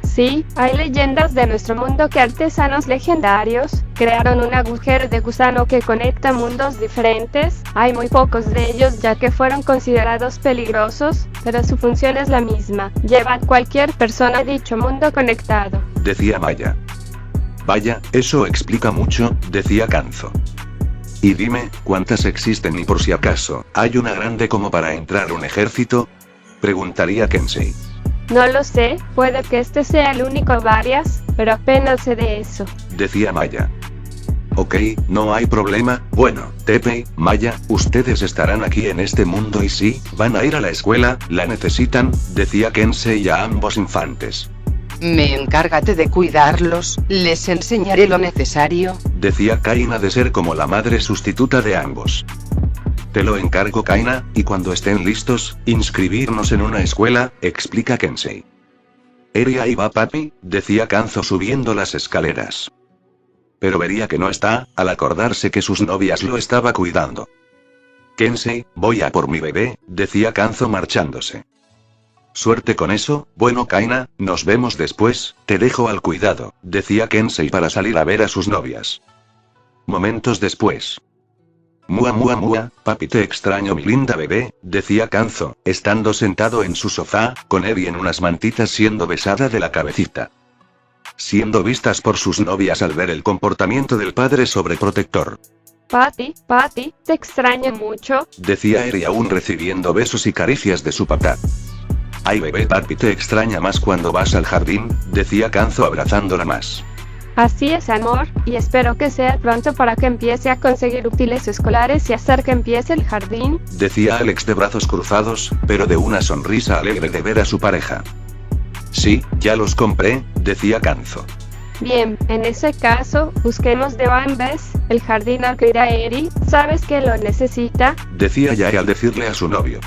Sí, hay leyendas de nuestro mundo que artesanos legendarios crearon un agujero de gusano que conecta mundos diferentes. Hay muy pocos de ellos ya que fueron considerados peligrosos, pero su función es la misma, lleva a cualquier persona a dicho mundo conectado. Decía Maya. Vaya, eso explica mucho, decía Kanzo. Y dime, ¿cuántas existen y por si acaso, hay una grande como para entrar un ejército? Preguntaría Kensei. No lo sé, puede que este sea el único o varias, pero apenas sé de eso. Decía Maya. Ok, no hay problema, bueno, Teppei, Maya, ustedes estarán aquí en este mundo y sí, van a ir a la escuela, la necesitan, decía Kensei a ambos infantes. Encárgate de cuidarlos, les enseñaré lo necesario, decía Kaina de ser como la madre sustituta de ambos. Te lo encargo Kaina, y cuando estén listos, inscribirnos en una escuela, explica Kensei. Ahí va papi, decía Kanzo subiendo las escaleras. Pero vería que no está, al acordarse que sus novias lo estaba cuidando. Kensei, voy a por mi bebé, decía Kanzo marchándose. Suerte con eso, bueno Kaina, nos vemos después, te dejo al cuidado, decía Kensei para salir a ver a sus novias. Momentos después. Mua, papi te extraño mi linda bebé, decía Kanzo, estando sentado en su sofá, con Eri en unas mantitas siendo besada de la cabecita. Siendo vistas por sus novias al ver el comportamiento del padre sobreprotector. Patty, te extraño mucho, decía Eri aún recibiendo besos y caricias de su papá. Ay bebé papi te extraña más cuando vas al jardín, decía Kanzo abrazándola más. Así es amor, y espero que sea pronto para que empiece a conseguir útiles escolares y hacer que empiece el jardín, decía Alex de brazos cruzados, pero de una sonrisa alegre de ver a su pareja. Sí, ya los compré, decía Kanzo. Bien, en ese caso, busquemos de una vez el jardín al que irá Eri, ¿sabes que lo necesita? Decía Yae al decirle a su novio.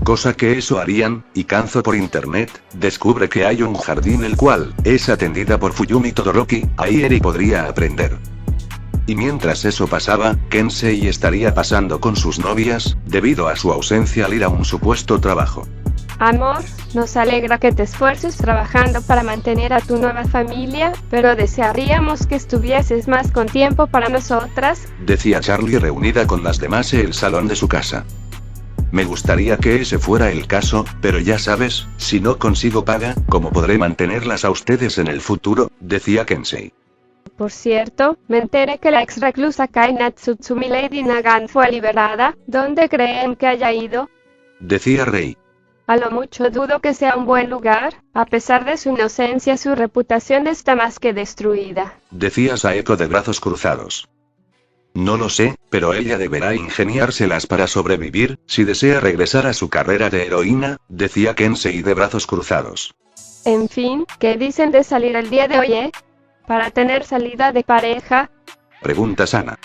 Cosa que eso harían, y Kanzo por internet, descubre que hay un jardín el cual es atendida por Fuyumi Todoroki, ahí Eri podría aprender. Y mientras eso pasaba, Kensei estaría pasando con sus novias, debido a su ausencia al ir a un supuesto trabajo. Amor, nos alegra que te esfuerces trabajando para mantener a tu nueva familia, pero desearíamos que estuvieses más con tiempo para nosotras, decía Charlie reunida con las demás en el salón de su casa. Me gustaría que ese fuera el caso, pero ya sabes, si no consigo paga, ¿cómo podré mantenerlas a ustedes en el futuro?, decía Kensei. Por cierto, me enteré que la ex reclusa Kai Natsutsumi Lady Nagan fue liberada. ¿Dónde creen que haya ido?, decía Rei. A lo mucho dudo que sea un buen lugar. A pesar de su inocencia, su reputación está más que destruida, decía Saeko de brazos cruzados. No lo sé, pero ella deberá ingeniárselas para sobrevivir, si desea regresar a su carrera de heroína, decía Kensei de brazos cruzados. En fin, ¿qué dicen de salir el día de hoy, para tener salida de pareja?, pregunta Sana.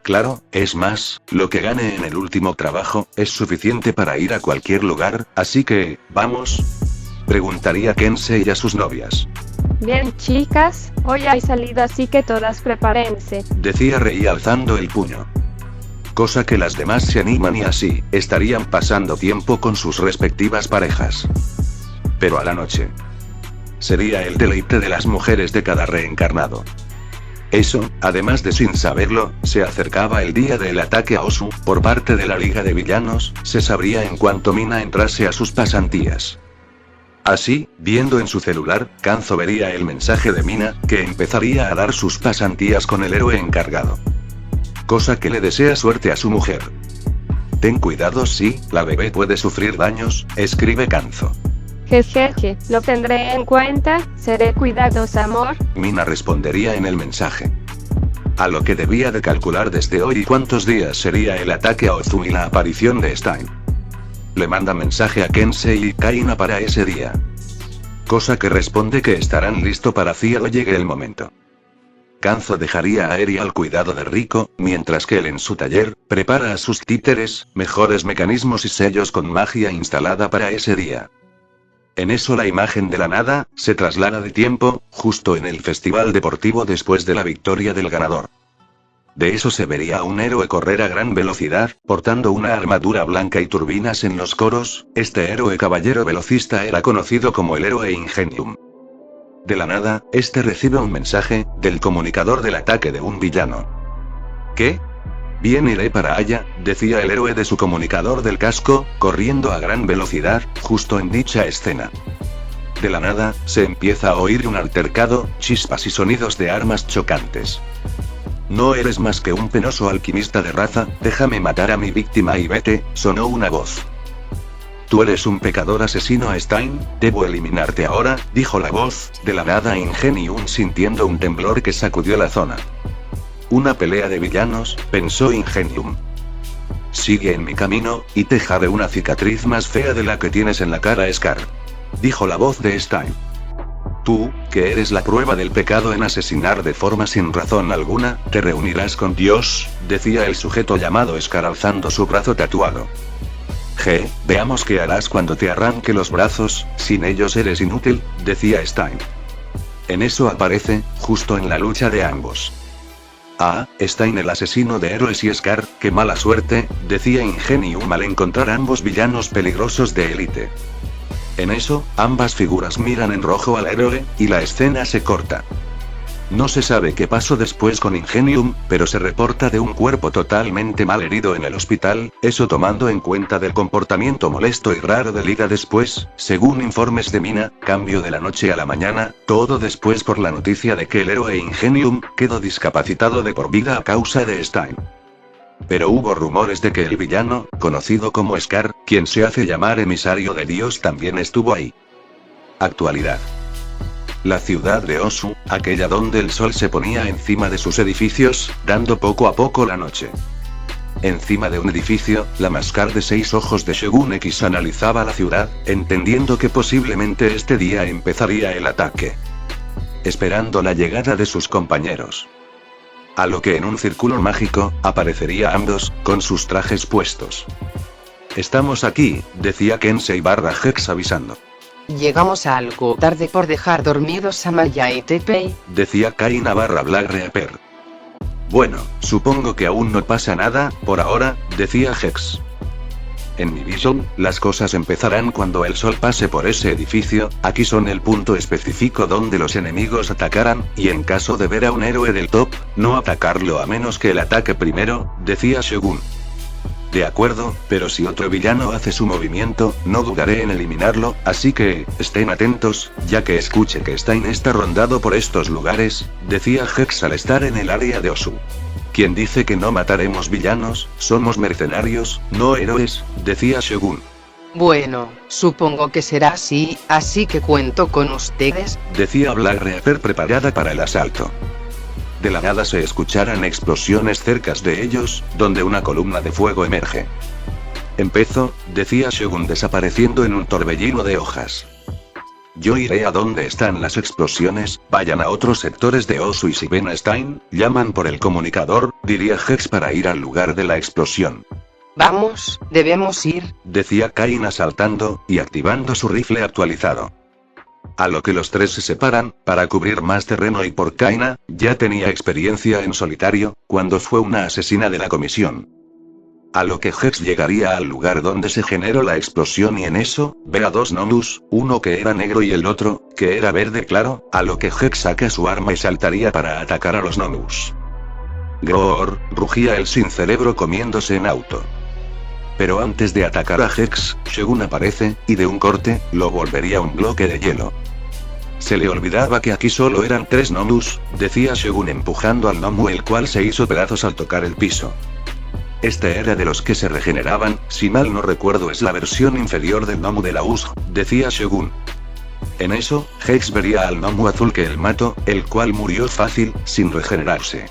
Claro, es más, lo que gane en el último trabajo, es suficiente para ir a cualquier lugar, así que, ¿vamos?, preguntaría Kensei a sus novias. Bien chicas, hoy hay salida así que todas prepárense, decía Rei alzando el puño. Cosa que las demás se animan y así, estarían pasando tiempo con sus respectivas parejas. Pero a la noche. Sería el deleite de las mujeres de cada reencarnado. Eso, además de sin saberlo, se acercaba el día del ataque a Osu, por parte de la Liga de Villanos, se sabría en cuanto Mina entrase a sus pasantías. Así, viendo en su celular, Kanzo vería el mensaje de Mina, que empezaría a dar sus pasantías con el héroe encargado. Cosa que le desea suerte a su mujer. Ten cuidado si, la bebé puede sufrir daños, escribe Kanzo. Jejeje, lo tendré en cuenta, seré cuidadosa amor, Mina respondería en el mensaje. A lo que debía de calcular desde hoy cuántos días sería el ataque a Ozu y la aparición de Stein. Le manda mensaje a Kensei y Kaina para ese día. Cosa que responde que estarán listo para cuando llegue el momento. Kanzo dejaría a Eri al cuidado de Riko, mientras que él en su taller, prepara a sus títeres, mejores mecanismos y sellos con magia instalada para ese día. En eso la imagen de la nada, se traslada de tiempo, justo en el festival deportivo después de la victoria del ganador. De eso se vería a un héroe correr a gran velocidad, portando una armadura blanca y turbinas en los coros. Este héroe caballero velocista era conocido como el héroe Ingenium. De la nada, este recibe un mensaje, del comunicador del ataque de un villano. ¿Qué? Bien, iré para allá, decía el héroe de su comunicador del casco, corriendo a gran velocidad, justo en dicha escena. De la nada, se empieza a oír un altercado, chispas y sonidos de armas chocantes. No eres más que un penoso alquimista de raza, déjame matar a mi víctima y vete, sonó una voz. Tú eres un pecador asesino, Stein, debo eliminarte ahora, dijo la voz, de la nada Ingenium sintiendo un temblor que sacudió la zona. Una pelea de villanos, pensó Ingenium. Sigue en mi camino, y te haré una cicatriz más fea de la que tienes en la cara, Scar. Dijo la voz de Stein. Tú, que eres la prueba del pecado en asesinar de forma sin razón alguna, te reunirás con Dios, decía el sujeto llamado Scar alzando su brazo tatuado. Veamos qué harás cuando te arranque los brazos, sin ellos eres inútil, decía Stein. En eso aparece, justo en la lucha de ambos. Ah, Stein el asesino de héroes y Scar, qué mala suerte, decía Ingenium al encontrar ambos villanos peligrosos de élite. En eso, ambas figuras miran en rojo al héroe, y la escena se corta. No se sabe qué pasó después con Ingenium, pero se reporta de un cuerpo totalmente mal herido en el hospital, eso tomando en cuenta del comportamiento molesto y raro de Liga después, según informes de Mina, cambio de la noche a la mañana, todo después por la noticia de que el héroe Ingenium quedó discapacitado de por vida a causa de Stein. Pero hubo rumores de que el villano, conocido como Scar, quien se hace llamar emisario de Dios, también estuvo ahí. Actualidad. La ciudad de Osu, aquella donde el sol se ponía encima de sus edificios, dando poco a poco la noche. Encima de un edificio, la máscara de 6 ojos de Shogun X analizaba la ciudad, entendiendo que posiblemente este día empezaría el ataque. Esperando la llegada de sus compañeros. A lo que en un círculo mágico, aparecería ambos, con sus trajes puestos. Estamos aquí, decía Kensei / Hex avisando. Llegamos algo tarde por dejar dormidos a Maya y Teppei, decía Kaina / Black Reaper. Bueno, supongo que aún no pasa nada, por ahora, decía Hex. En mi visión, las cosas empezarán cuando el sol pase por ese edificio, aquí son el punto específico donde los enemigos atacarán, y en caso de ver a un héroe del top, no atacarlo a menos que él ataque primero, decía Shogun. De acuerdo, pero si otro villano hace su movimiento, no dudaré en eliminarlo, así que, estén atentos, ya que escuche que Stein está rondado por estos lugares, decía Hex al estar en el área de Osu. ¿Quién dice que no mataremos villanos? Somos mercenarios, no héroes, decía Shogun. Bueno, supongo que será así que cuento con ustedes, decía Black Reaper preparada para el asalto. De la nada se escucharan explosiones cerca de ellos, donde una columna de fuego emerge. Empezó, decía Shogun desapareciendo en un torbellino de hojas. Yo iré a donde están las explosiones, vayan a otros sectores de Osu y si ven a Stein, llaman por el comunicador, diría Hex para ir al lugar de la explosión. Vamos, debemos ir, decía Kaina saltando, y activando su rifle actualizado. A lo que los tres se separan, para cubrir más terreno y por Kaina, ya tenía experiencia en solitario, cuando fue una asesina de la comisión. A lo que Hex llegaría al lugar donde se generó la explosión y en eso, ve a dos Nomus, uno que era negro y el otro, que era verde claro, a lo que Hex saca su arma y saltaría para atacar a los Nomus. Groor, rugía el sin cerebro comiéndose en auto. Pero antes de atacar a Hex, Shogun aparece, y de un corte, lo volvería un bloque de hielo. Se le olvidaba que aquí solo eran 3 Nomus, decía Shogun empujando al Nomu el cual se hizo pedazos al tocar el piso. Este era de los que se regeneraban, si mal no recuerdo es la versión inferior del Nomu de la USG, decía Shogun. En eso, Hex vería al Nomu azul que él mató, el cual murió fácil, sin regenerarse.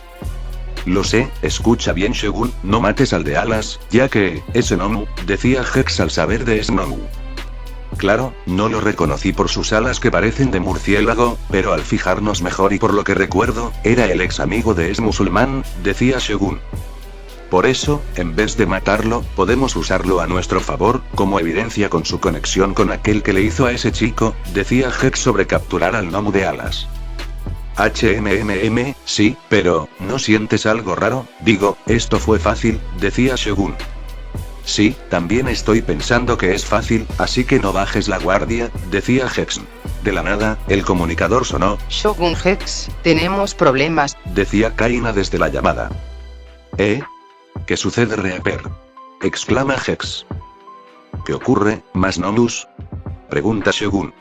Lo sé, escucha bien Shogun, no mates al de alas, ya que, ese Nomu, decía Hex al saber de ese Nomu. Claro, no lo reconocí por sus alas que parecen de murciélago, pero al fijarnos mejor y por lo que recuerdo, era el ex amigo de ese musulmán, decía Shogun. Por eso, en vez de matarlo, podemos usarlo a nuestro favor, como evidencia con su conexión con aquel que le hizo a ese chico, decía Hex sobre capturar al Nomu de alas. Sí, pero, ¿no sientes algo raro? Digo, esto fue fácil, decía Shogun. Sí, también estoy pensando que es fácil, así que no bajes la guardia, decía Hex. De la nada, el comunicador sonó. Shogun Hex, tenemos problemas, decía Kaina desde la llamada. ¿Qué sucede Reaper? Exclama Hex. ¿Qué ocurre, más Nomus? Pregunta Shogun.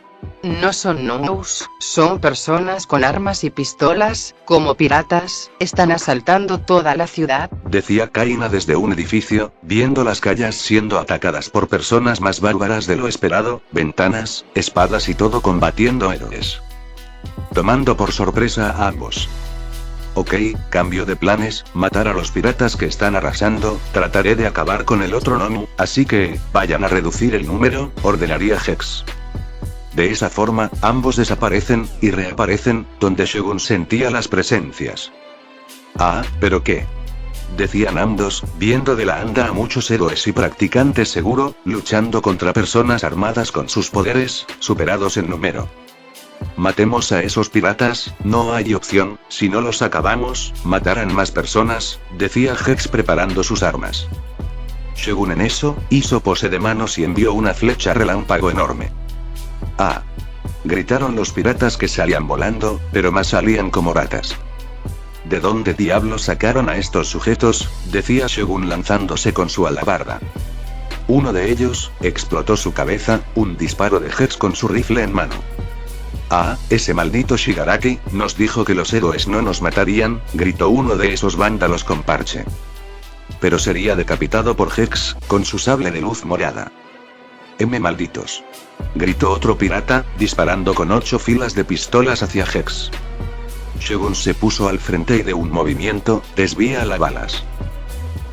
No son Nomus, son personas con armas y pistolas, como piratas, están asaltando toda la ciudad, decía Kaina desde un edificio, viendo las calles siendo atacadas por personas más bárbaras de lo esperado, ventanas, espadas y todo combatiendo héroes. Tomando por sorpresa a ambos. Ok, cambio de planes, matar a los piratas que están arrasando, trataré de acabar con el otro Nomu, así que, vayan a reducir el número, ordenaría Hex. De esa forma, ambos desaparecen, y reaparecen, donde Shogun sentía las presencias. Ah, ¿pero qué? Decían ambos, viendo de la anda a muchos héroes y practicantes seguro, luchando contra personas armadas con sus poderes, superados en número. Matemos a esos piratas, no hay opción, si no los acabamos, matarán más personas, decía Hex preparando sus armas. Shogun en eso, hizo pose de manos y envió una flecha relámpago enorme. ¡Ah! Gritaron los piratas que salían volando, pero más salían como ratas. ¿De dónde diablos sacaron a estos sujetos? Decía Shogun lanzándose con su alabarda. Uno de ellos, explotó su cabeza, un disparo de Hex con su rifle en mano. Ah, ese maldito Shigaraki, nos dijo que los héroes no nos matarían, gritó uno de esos vándalos con parche. Pero sería decapitado por Hex, con su sable de luz morada. Malditos. Gritó otro pirata, disparando con 8 filas de pistolas hacia Hex. Shogun se puso al frente y de un movimiento, desvía las balas.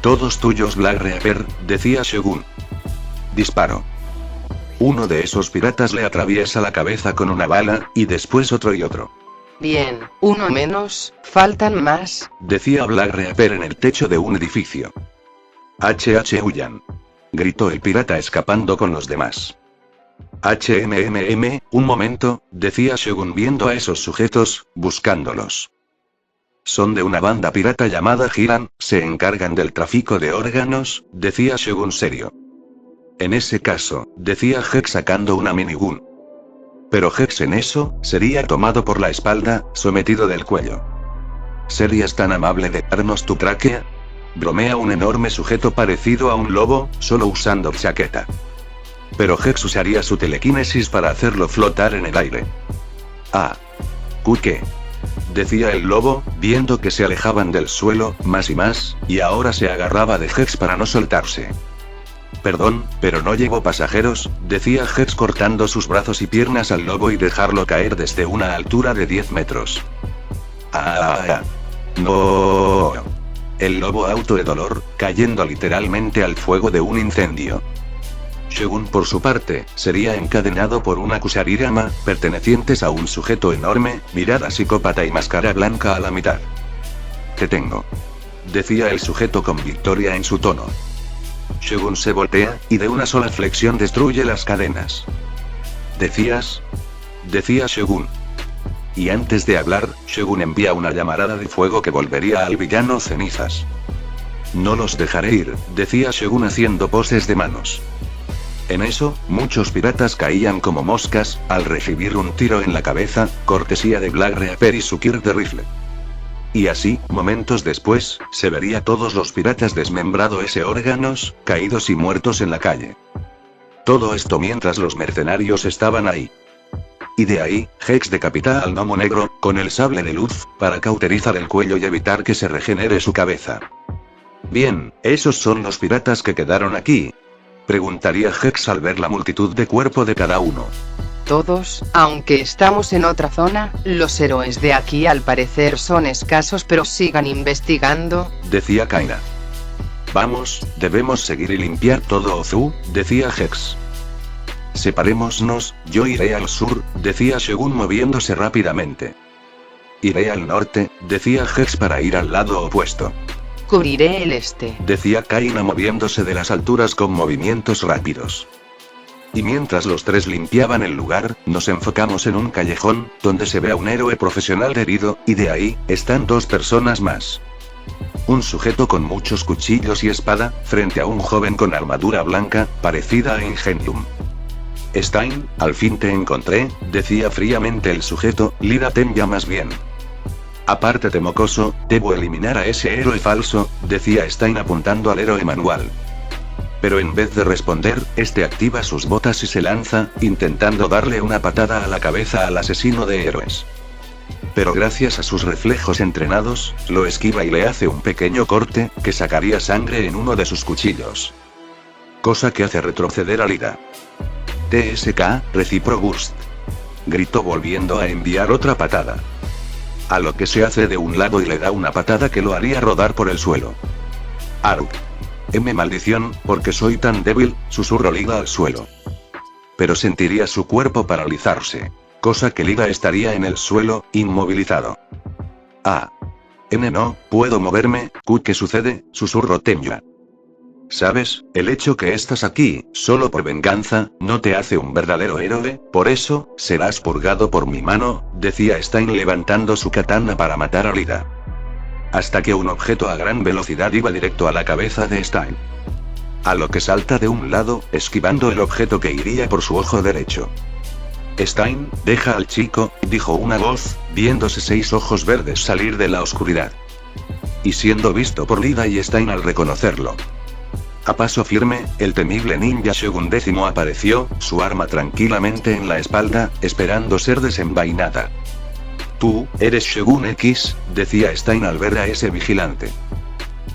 Todos tuyos Black Reaper, decía Shogun. Disparo. Uno de esos piratas le atraviesa la cabeza con una bala, y después otro y otro. Bien, uno menos, faltan más, decía Black Reaper en el techo de un edificio. Huyan. Gritó el pirata escapando con los demás. un momento, decía Shogun viendo a esos sujetos, buscándolos. Son de una banda pirata llamada Hiran, se encargan del tráfico de órganos, decía Shogun serio. En ese caso, decía Hex sacando una minigun. Pero Hex en eso, sería tomado por la espalda, sometido del cuello. ¿Serías tan amable de darnos tu tráquea? Bromea un enorme sujeto parecido a un lobo, solo usando chaqueta. Pero Hex usaría su telequinesis para hacerlo flotar en el aire. Ah. ¿Qué? Decía el lobo, viendo que se alejaban del suelo, más y más, y ahora se agarraba de Hex para no soltarse. Perdón, pero no llevo pasajeros, decía Hex cortando sus brazos y piernas al lobo y dejarlo caer desde una altura de 10 metros. ¡Ah! ¡No! El lobo auto de dolor, cayendo literalmente al fuego de un incendio. Shogun por su parte, sería encadenado por una kusarirama, pertenecientes a un sujeto enorme, mirada psicópata y máscara blanca a la mitad. «Te tengo», decía el sujeto con victoria en su tono. Shogun se voltea, y de una sola flexión destruye las cadenas. «¿Decías?», decía Shogun. Y antes de hablar, Shogun envía una llamarada de fuego que volvería al villano cenizas. «No los dejaré ir», decía Shogun haciendo poses de manos. En eso, muchos piratas caían como moscas, al recibir un tiro en la cabeza, cortesía de Black Reaper y su Kirk de rifle. Y así, momentos después, se vería todos los piratas desmembrado ese órganos, caídos y muertos en la calle. Todo esto mientras los mercenarios estaban ahí. Y de ahí, Hex decapita al gnomo negro, con el sable de luz, para cauterizar el cuello y evitar que se regenere su cabeza. Bien, esos son los piratas que quedaron aquí. Preguntaría Hex al ver la multitud de cuerpo de cada uno. Todos, aunque estamos en otra zona, los héroes de aquí al parecer son escasos, pero sigan investigando, decía Kaina. Vamos, debemos seguir y limpiar todo Ozu, decía Hex. Separémonos, yo iré al sur, decía Shogun moviéndose rápidamente. Iré al norte, decía Hex para ir al lado opuesto. Cubriré el este, decía Kaina moviéndose de las alturas con movimientos rápidos. Y mientras los tres limpiaban el lugar, nos enfocamos en un callejón, donde se ve a un héroe profesional herido, y de ahí, están dos personas más. Un sujeto con muchos cuchillos y espada, frente a un joven con armadura blanca, parecida a Ingenium. Stein, al fin te encontré, decía fríamente el sujeto, Lida Tenya más bien. Apártate mocoso, debo eliminar a ese héroe falso, decía Stein apuntando al héroe manual. Pero en vez de responder, este activa sus botas y se lanza, intentando darle una patada a la cabeza al asesino de héroes. Pero gracias a sus reflejos entrenados, lo esquiva y le hace un pequeño corte, que sacaría sangre en uno de sus cuchillos. Cosa que hace retroceder a Lida. TSK, Recipro Burst. Gritó volviendo a enviar otra patada. A lo que se hace de un lado y le da una patada que lo haría rodar por el suelo. Aruk. Maldición, porque soy tan débil, susurró Lida al suelo. Pero sentiría su cuerpo paralizarse. Cosa que Lida estaría en el suelo, inmovilizado. Ah. No, puedo moverme, ¿qué sucede? Susurró Tenya. ¿Sabes? El hecho que estás aquí, solo por venganza, no te hace un verdadero héroe, por eso, serás purgado por mi mano, decía Stein levantando su katana para matar a Lida. Hasta que un objeto a gran velocidad iba directo a la cabeza de Stein. A lo que salta de un lado, esquivando el objeto que iría por su ojo derecho. Stein, deja al chico, dijo una voz, viéndose 6 ojos verdes salir de la oscuridad. Y siendo visto por Lida y Stein al reconocerlo. A paso firme, el temible ninja Shogun X apareció, su arma tranquilamente en la espalda, esperando ser desenvainada. Tú, eres Shogun X, decía Stein al ver a ese vigilante.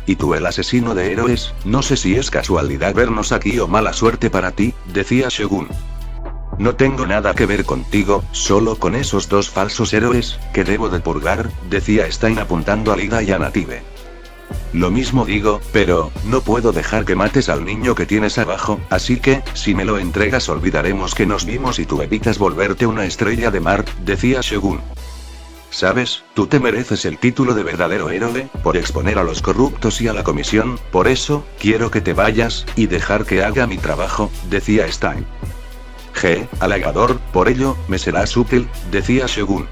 Y tú el asesino de héroes, no sé si es casualidad vernos aquí o mala suerte para ti, decía Shogun. No tengo nada que ver contigo, solo con esos 2 falsos héroes, que debo de purgar, decía Stein apuntando a Lida y a Native. Lo mismo digo, pero, no puedo dejar que mates al niño que tienes abajo, así que, si me lo entregas olvidaremos que nos vimos y tú evitas volverte una estrella de mar, decía Shogun. ¿Sabes? Tú te mereces el título de verdadero héroe, por exponer a los corruptos y a la comisión, por eso, quiero que te vayas, y dejar que haga mi trabajo, decía Stein. Halagador, por ello, me serás útil, decía Shogun.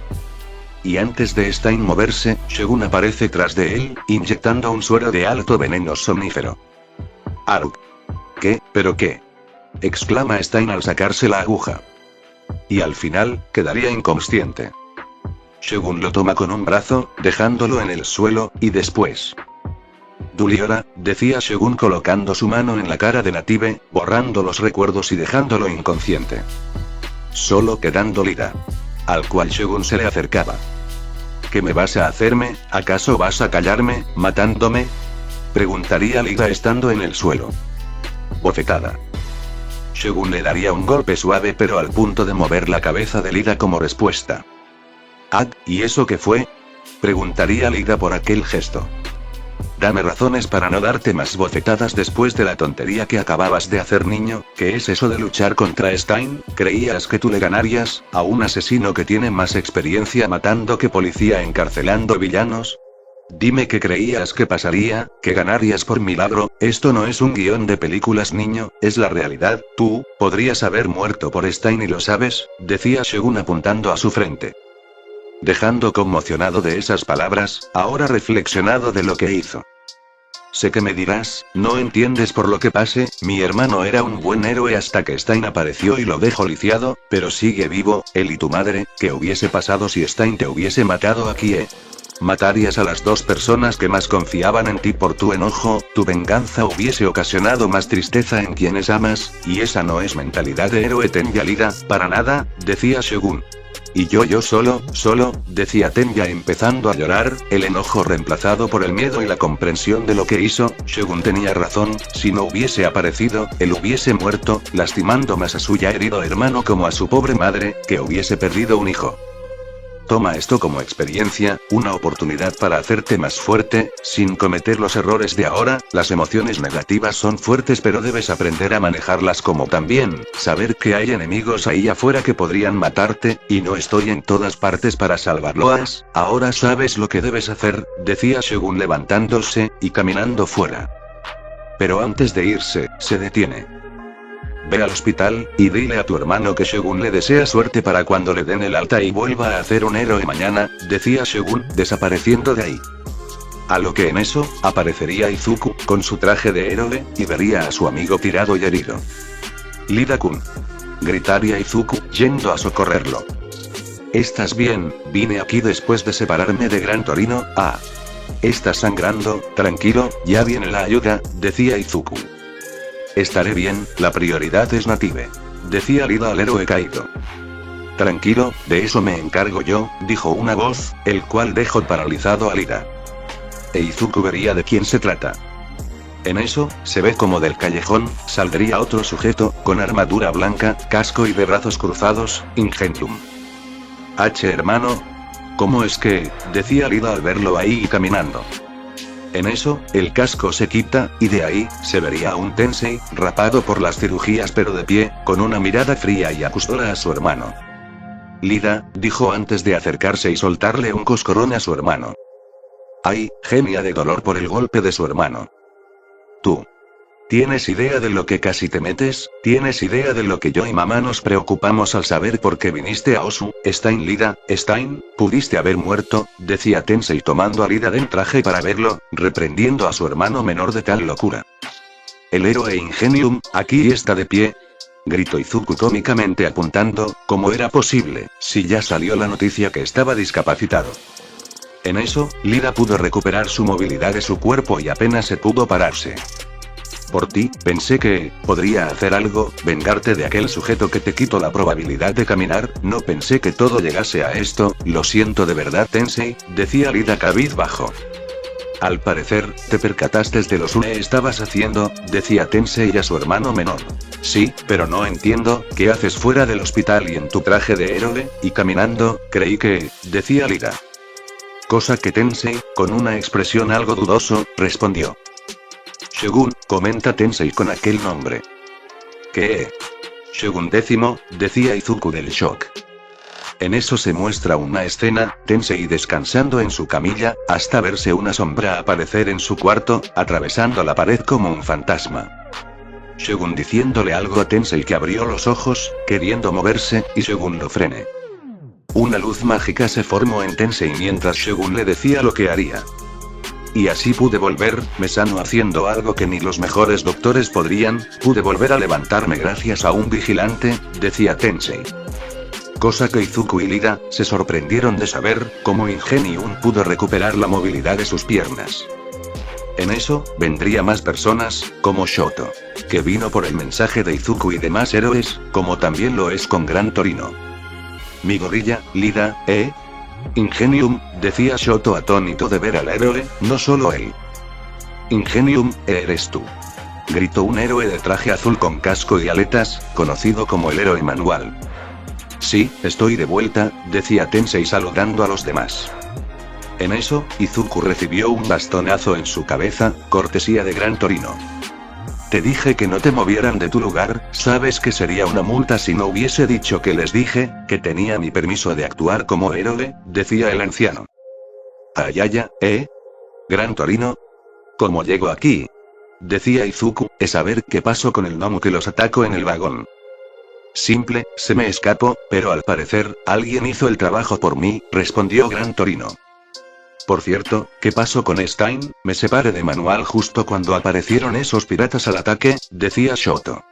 Y antes de Stein moverse, Shogun aparece tras de él, inyectando un suero de alto veneno somnífero. Aruk. ¿Qué? ¿Pero qué? exclama Stein al sacarse la aguja. Y al final, quedaría inconsciente. Shogun lo toma con un brazo, dejándolo en el suelo, y después... Duliora, decía Shogun colocando su mano en la cara de Native, borrando los recuerdos y dejándolo inconsciente. Solo quedando Lida. Al cual Shogun se le acercaba. ¿Qué me vas a hacerme? ¿Acaso vas a callarme, matándome? Preguntaría Lida estando en el suelo. Bofetada. Shogun le daría un golpe suave pero al punto de mover la cabeza de Lida como respuesta. ¿Y eso qué fue? Preguntaría Lida por aquel gesto. Dame razones para no darte más bofetadas después de la tontería que acababas de hacer, niño. ¿Qué es eso de luchar contra Stein? ¿Creías que tú le ganarías a un asesino que tiene más experiencia matando que policía encarcelando villanos? Dime qué creías que pasaría, que ganarías por milagro. Esto no es un guión de películas, niño, es la realidad. Tú, podrías haber muerto por Stein y lo sabes, decía Shogun apuntando a su frente. Dejando conmocionado de esas palabras, ahora reflexionado de lo que hizo. Sé que me dirás, no entiendes por lo que pase, mi hermano era un buen héroe hasta que Stein apareció y lo dejó lisiado, pero sigue vivo, él y tu madre. ¿Qué hubiese pasado si Stein te hubiese matado aquí, Matarías a las dos personas que más confiaban en ti por tu enojo, tu venganza hubiese ocasionado más tristeza en quienes amas, y esa no es mentalidad de héroe Tenya Lida, para nada, decía Shogun. Y yo solo, decía Tenya empezando a llorar, el enojo reemplazado por el miedo y la comprensión de lo que hizo. Shogun tenía razón, si no hubiese aparecido, él hubiese muerto, lastimando más a su ya herido hermano como a su pobre madre, que hubiese perdido un hijo. Toma esto como experiencia, una oportunidad para hacerte más fuerte, sin cometer los errores de ahora. Las emociones negativas son fuertes pero debes aprender a manejarlas, como también, saber que hay enemigos ahí afuera que podrían matarte, y no estoy en todas partes para salvarlos. Ahora sabes lo que debes hacer, decía Shogun levantándose, y caminando fuera. Pero antes de irse, se detiene. Ve al hospital, y dile a tu hermano que Shogun le desea suerte para cuando le den el alta y vuelva a ser un héroe mañana, decía Shogun, desapareciendo de ahí. A lo que en eso, aparecería Izuku, con su traje de héroe, y vería a su amigo tirado y herido. Lida-kun. Gritaría Izuku, yendo a socorrerlo. ¿Estás bien? Vine aquí después de separarme de Gran Torino. Estás sangrando, tranquilo, ya viene la ayuda, decía Izuku. Estaré bien, la prioridad es Native. Decía Lida al héroe caído. Tranquilo, de eso me encargo yo, dijo una voz, el cual dejó paralizado a Lida. Izuku vería de quién se trata. En eso, se ve como del callejón, saldría otro sujeto, con armadura blanca, casco y de brazos cruzados, Ingenium. Hermano. ¿Cómo es que? Decía Lida al verlo ahí y caminando. En eso, el casco se quita, y de ahí, se vería a un Tensei, rapado por las cirugías pero de pie, con una mirada fría y acustora a su hermano. Lida, dijo antes de acercarse y soltarle un coscorrón a su hermano. Gemía de dolor por el golpe de su hermano. Tú. ¿Tienes idea de lo que casi te metes? ¿Tienes idea de lo que yo y mamá nos preocupamos al saber por qué viniste a Osu? Stein, Lida, Stein, pudiste haber muerto, decía Tensei tomando a Lida del traje para verlo, reprendiendo a su hermano menor de tal locura. El héroe Ingenium, aquí está de pie, gritó Izuku cómicamente apuntando. ¿Cómo era posible, si ya salió la noticia que estaba discapacitado? En eso, Lida pudo recuperar su movilidad de su cuerpo y apenas se pudo pararse. Por ti, pensé que podría hacer algo, vengarte de aquel sujeto que te quitó la probabilidad de caminar. No pensé que todo llegase a esto, lo siento de verdad, Tensei, decía Lida cabizbajo. Al parecer, te percataste de lo que estabas haciendo, decía Tensei a su hermano menor. Sí, pero no entiendo, ¿qué haces fuera del hospital y en tu traje de héroe, y caminando? Creí que, decía Lida. Cosa que Tensei, con una expresión algo dudoso, respondió. Shogun, comenta Tensei con aquel nombre. ¿Qué? Shogun décimo, decía Izuku del shock. En eso se muestra una escena, Tensei descansando en su camilla, hasta verse una sombra aparecer en su cuarto, atravesando la pared como un fantasma. Shogun diciéndole algo a Tensei que abrió los ojos, queriendo moverse, y Shogun lo frene. Una luz mágica se formó en Tensei mientras Shogun le decía lo que haría. Y así pude volverme sano haciendo algo que ni los mejores doctores podrían, pude volver a levantarme gracias a un vigilante, decía Tensei. Cosa que Izuku y Lida se sorprendieron de saber, cómo Ingenium pudo recuperar la movilidad de sus piernas. En eso, vendría más personas, como Shoto, que vino por el mensaje de Izuku y demás héroes, como también lo es con Gran Torino. Mi gorilla, Lida, Ingenium, decía Shoto atónito de ver al héroe, no solo él. Ingenium, eres tú. Gritó un héroe de traje azul con casco y aletas, conocido como el héroe manual. Sí, estoy de vuelta, decía Tensei saludando a los demás. En eso, Izuku recibió un bastonazo en su cabeza, cortesía de Gran Torino. Te dije que no te movieran de tu lugar, sabes que sería una multa si no hubiese dicho que les dije, que tenía mi permiso de actuar como héroe, decía el anciano. Ayaya, Gran Torino. ¿Cómo llego aquí? Decía Izuku, saber qué pasó con el gnomo que los atacó en el vagón. Simple, se me escapó, pero al parecer, alguien hizo el trabajo por mí, respondió Gran Torino. Por cierto, ¿qué pasó con Stein? Me separé de manual justo cuando aparecieron esos piratas al ataque, decía Shoto.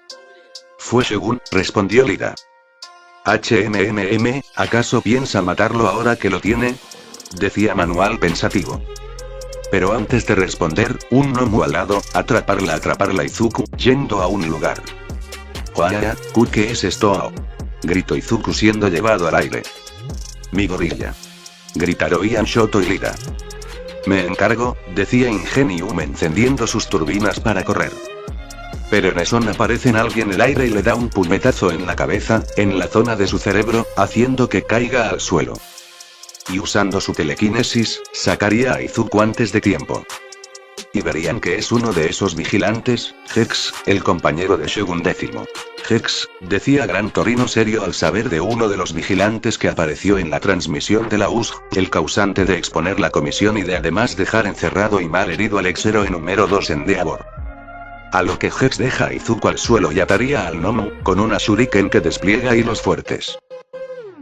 Fue Shogun, respondió Lida. ¿Acaso piensa matarlo ahora que lo tiene? Decía Manual pensativo. Pero antes de responder, un gnomo al lado, atraparla Izuku, yendo a un lugar. Oaya, ¿qué es esto? Gritó Izuku siendo llevado al aire. Mi gorilla. Gritaron Shoto y Lida. Me encargo, decía Ingenium encendiendo sus turbinas para correr. Pero en eso aparece alguien en el aire y le da un puñetazo en la cabeza, en la zona de su cerebro, haciendo que caiga al suelo. Y usando su telequinesis, sacaría a Izuku antes de tiempo. Y verían que es uno de esos vigilantes, Hex, el compañero de Shogun X. Hex, decía Gran Torino serio al saber de uno de los vigilantes que apareció en la transmisión de la USG, el causante de exponer la comisión y de además dejar encerrado y mal herido al ex-héroe número 2 en Deabor. A lo que Hex deja a Izuku al suelo y ataría al gnomo, con una shuriken que despliega hilos fuertes.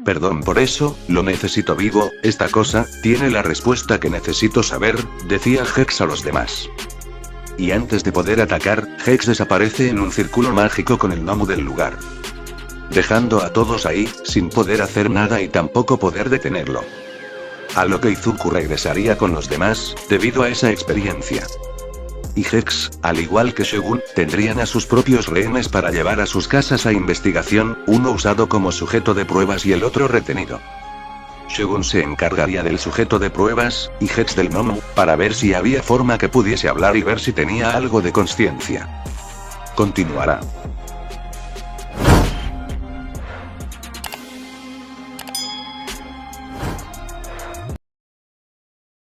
Perdón por eso, lo necesito vivo, esta cosa, tiene la respuesta que necesito saber, decía Hex a los demás. Y antes de poder atacar, Hex desaparece en un círculo mágico con el gnomo del lugar. Dejando a todos ahí, sin poder hacer nada y tampoco poder detenerlo. A lo que Izuku regresaría con los demás, debido a esa experiencia. Y Hex, al igual que Shogun, tendrían a sus propios rehenes para llevar a sus casas a investigación, uno usado como sujeto de pruebas y el otro retenido. Shogun se encargaría del sujeto de pruebas, y Hex del gnomo, para ver si había forma que pudiese hablar y ver si tenía algo de conciencia. Continuará.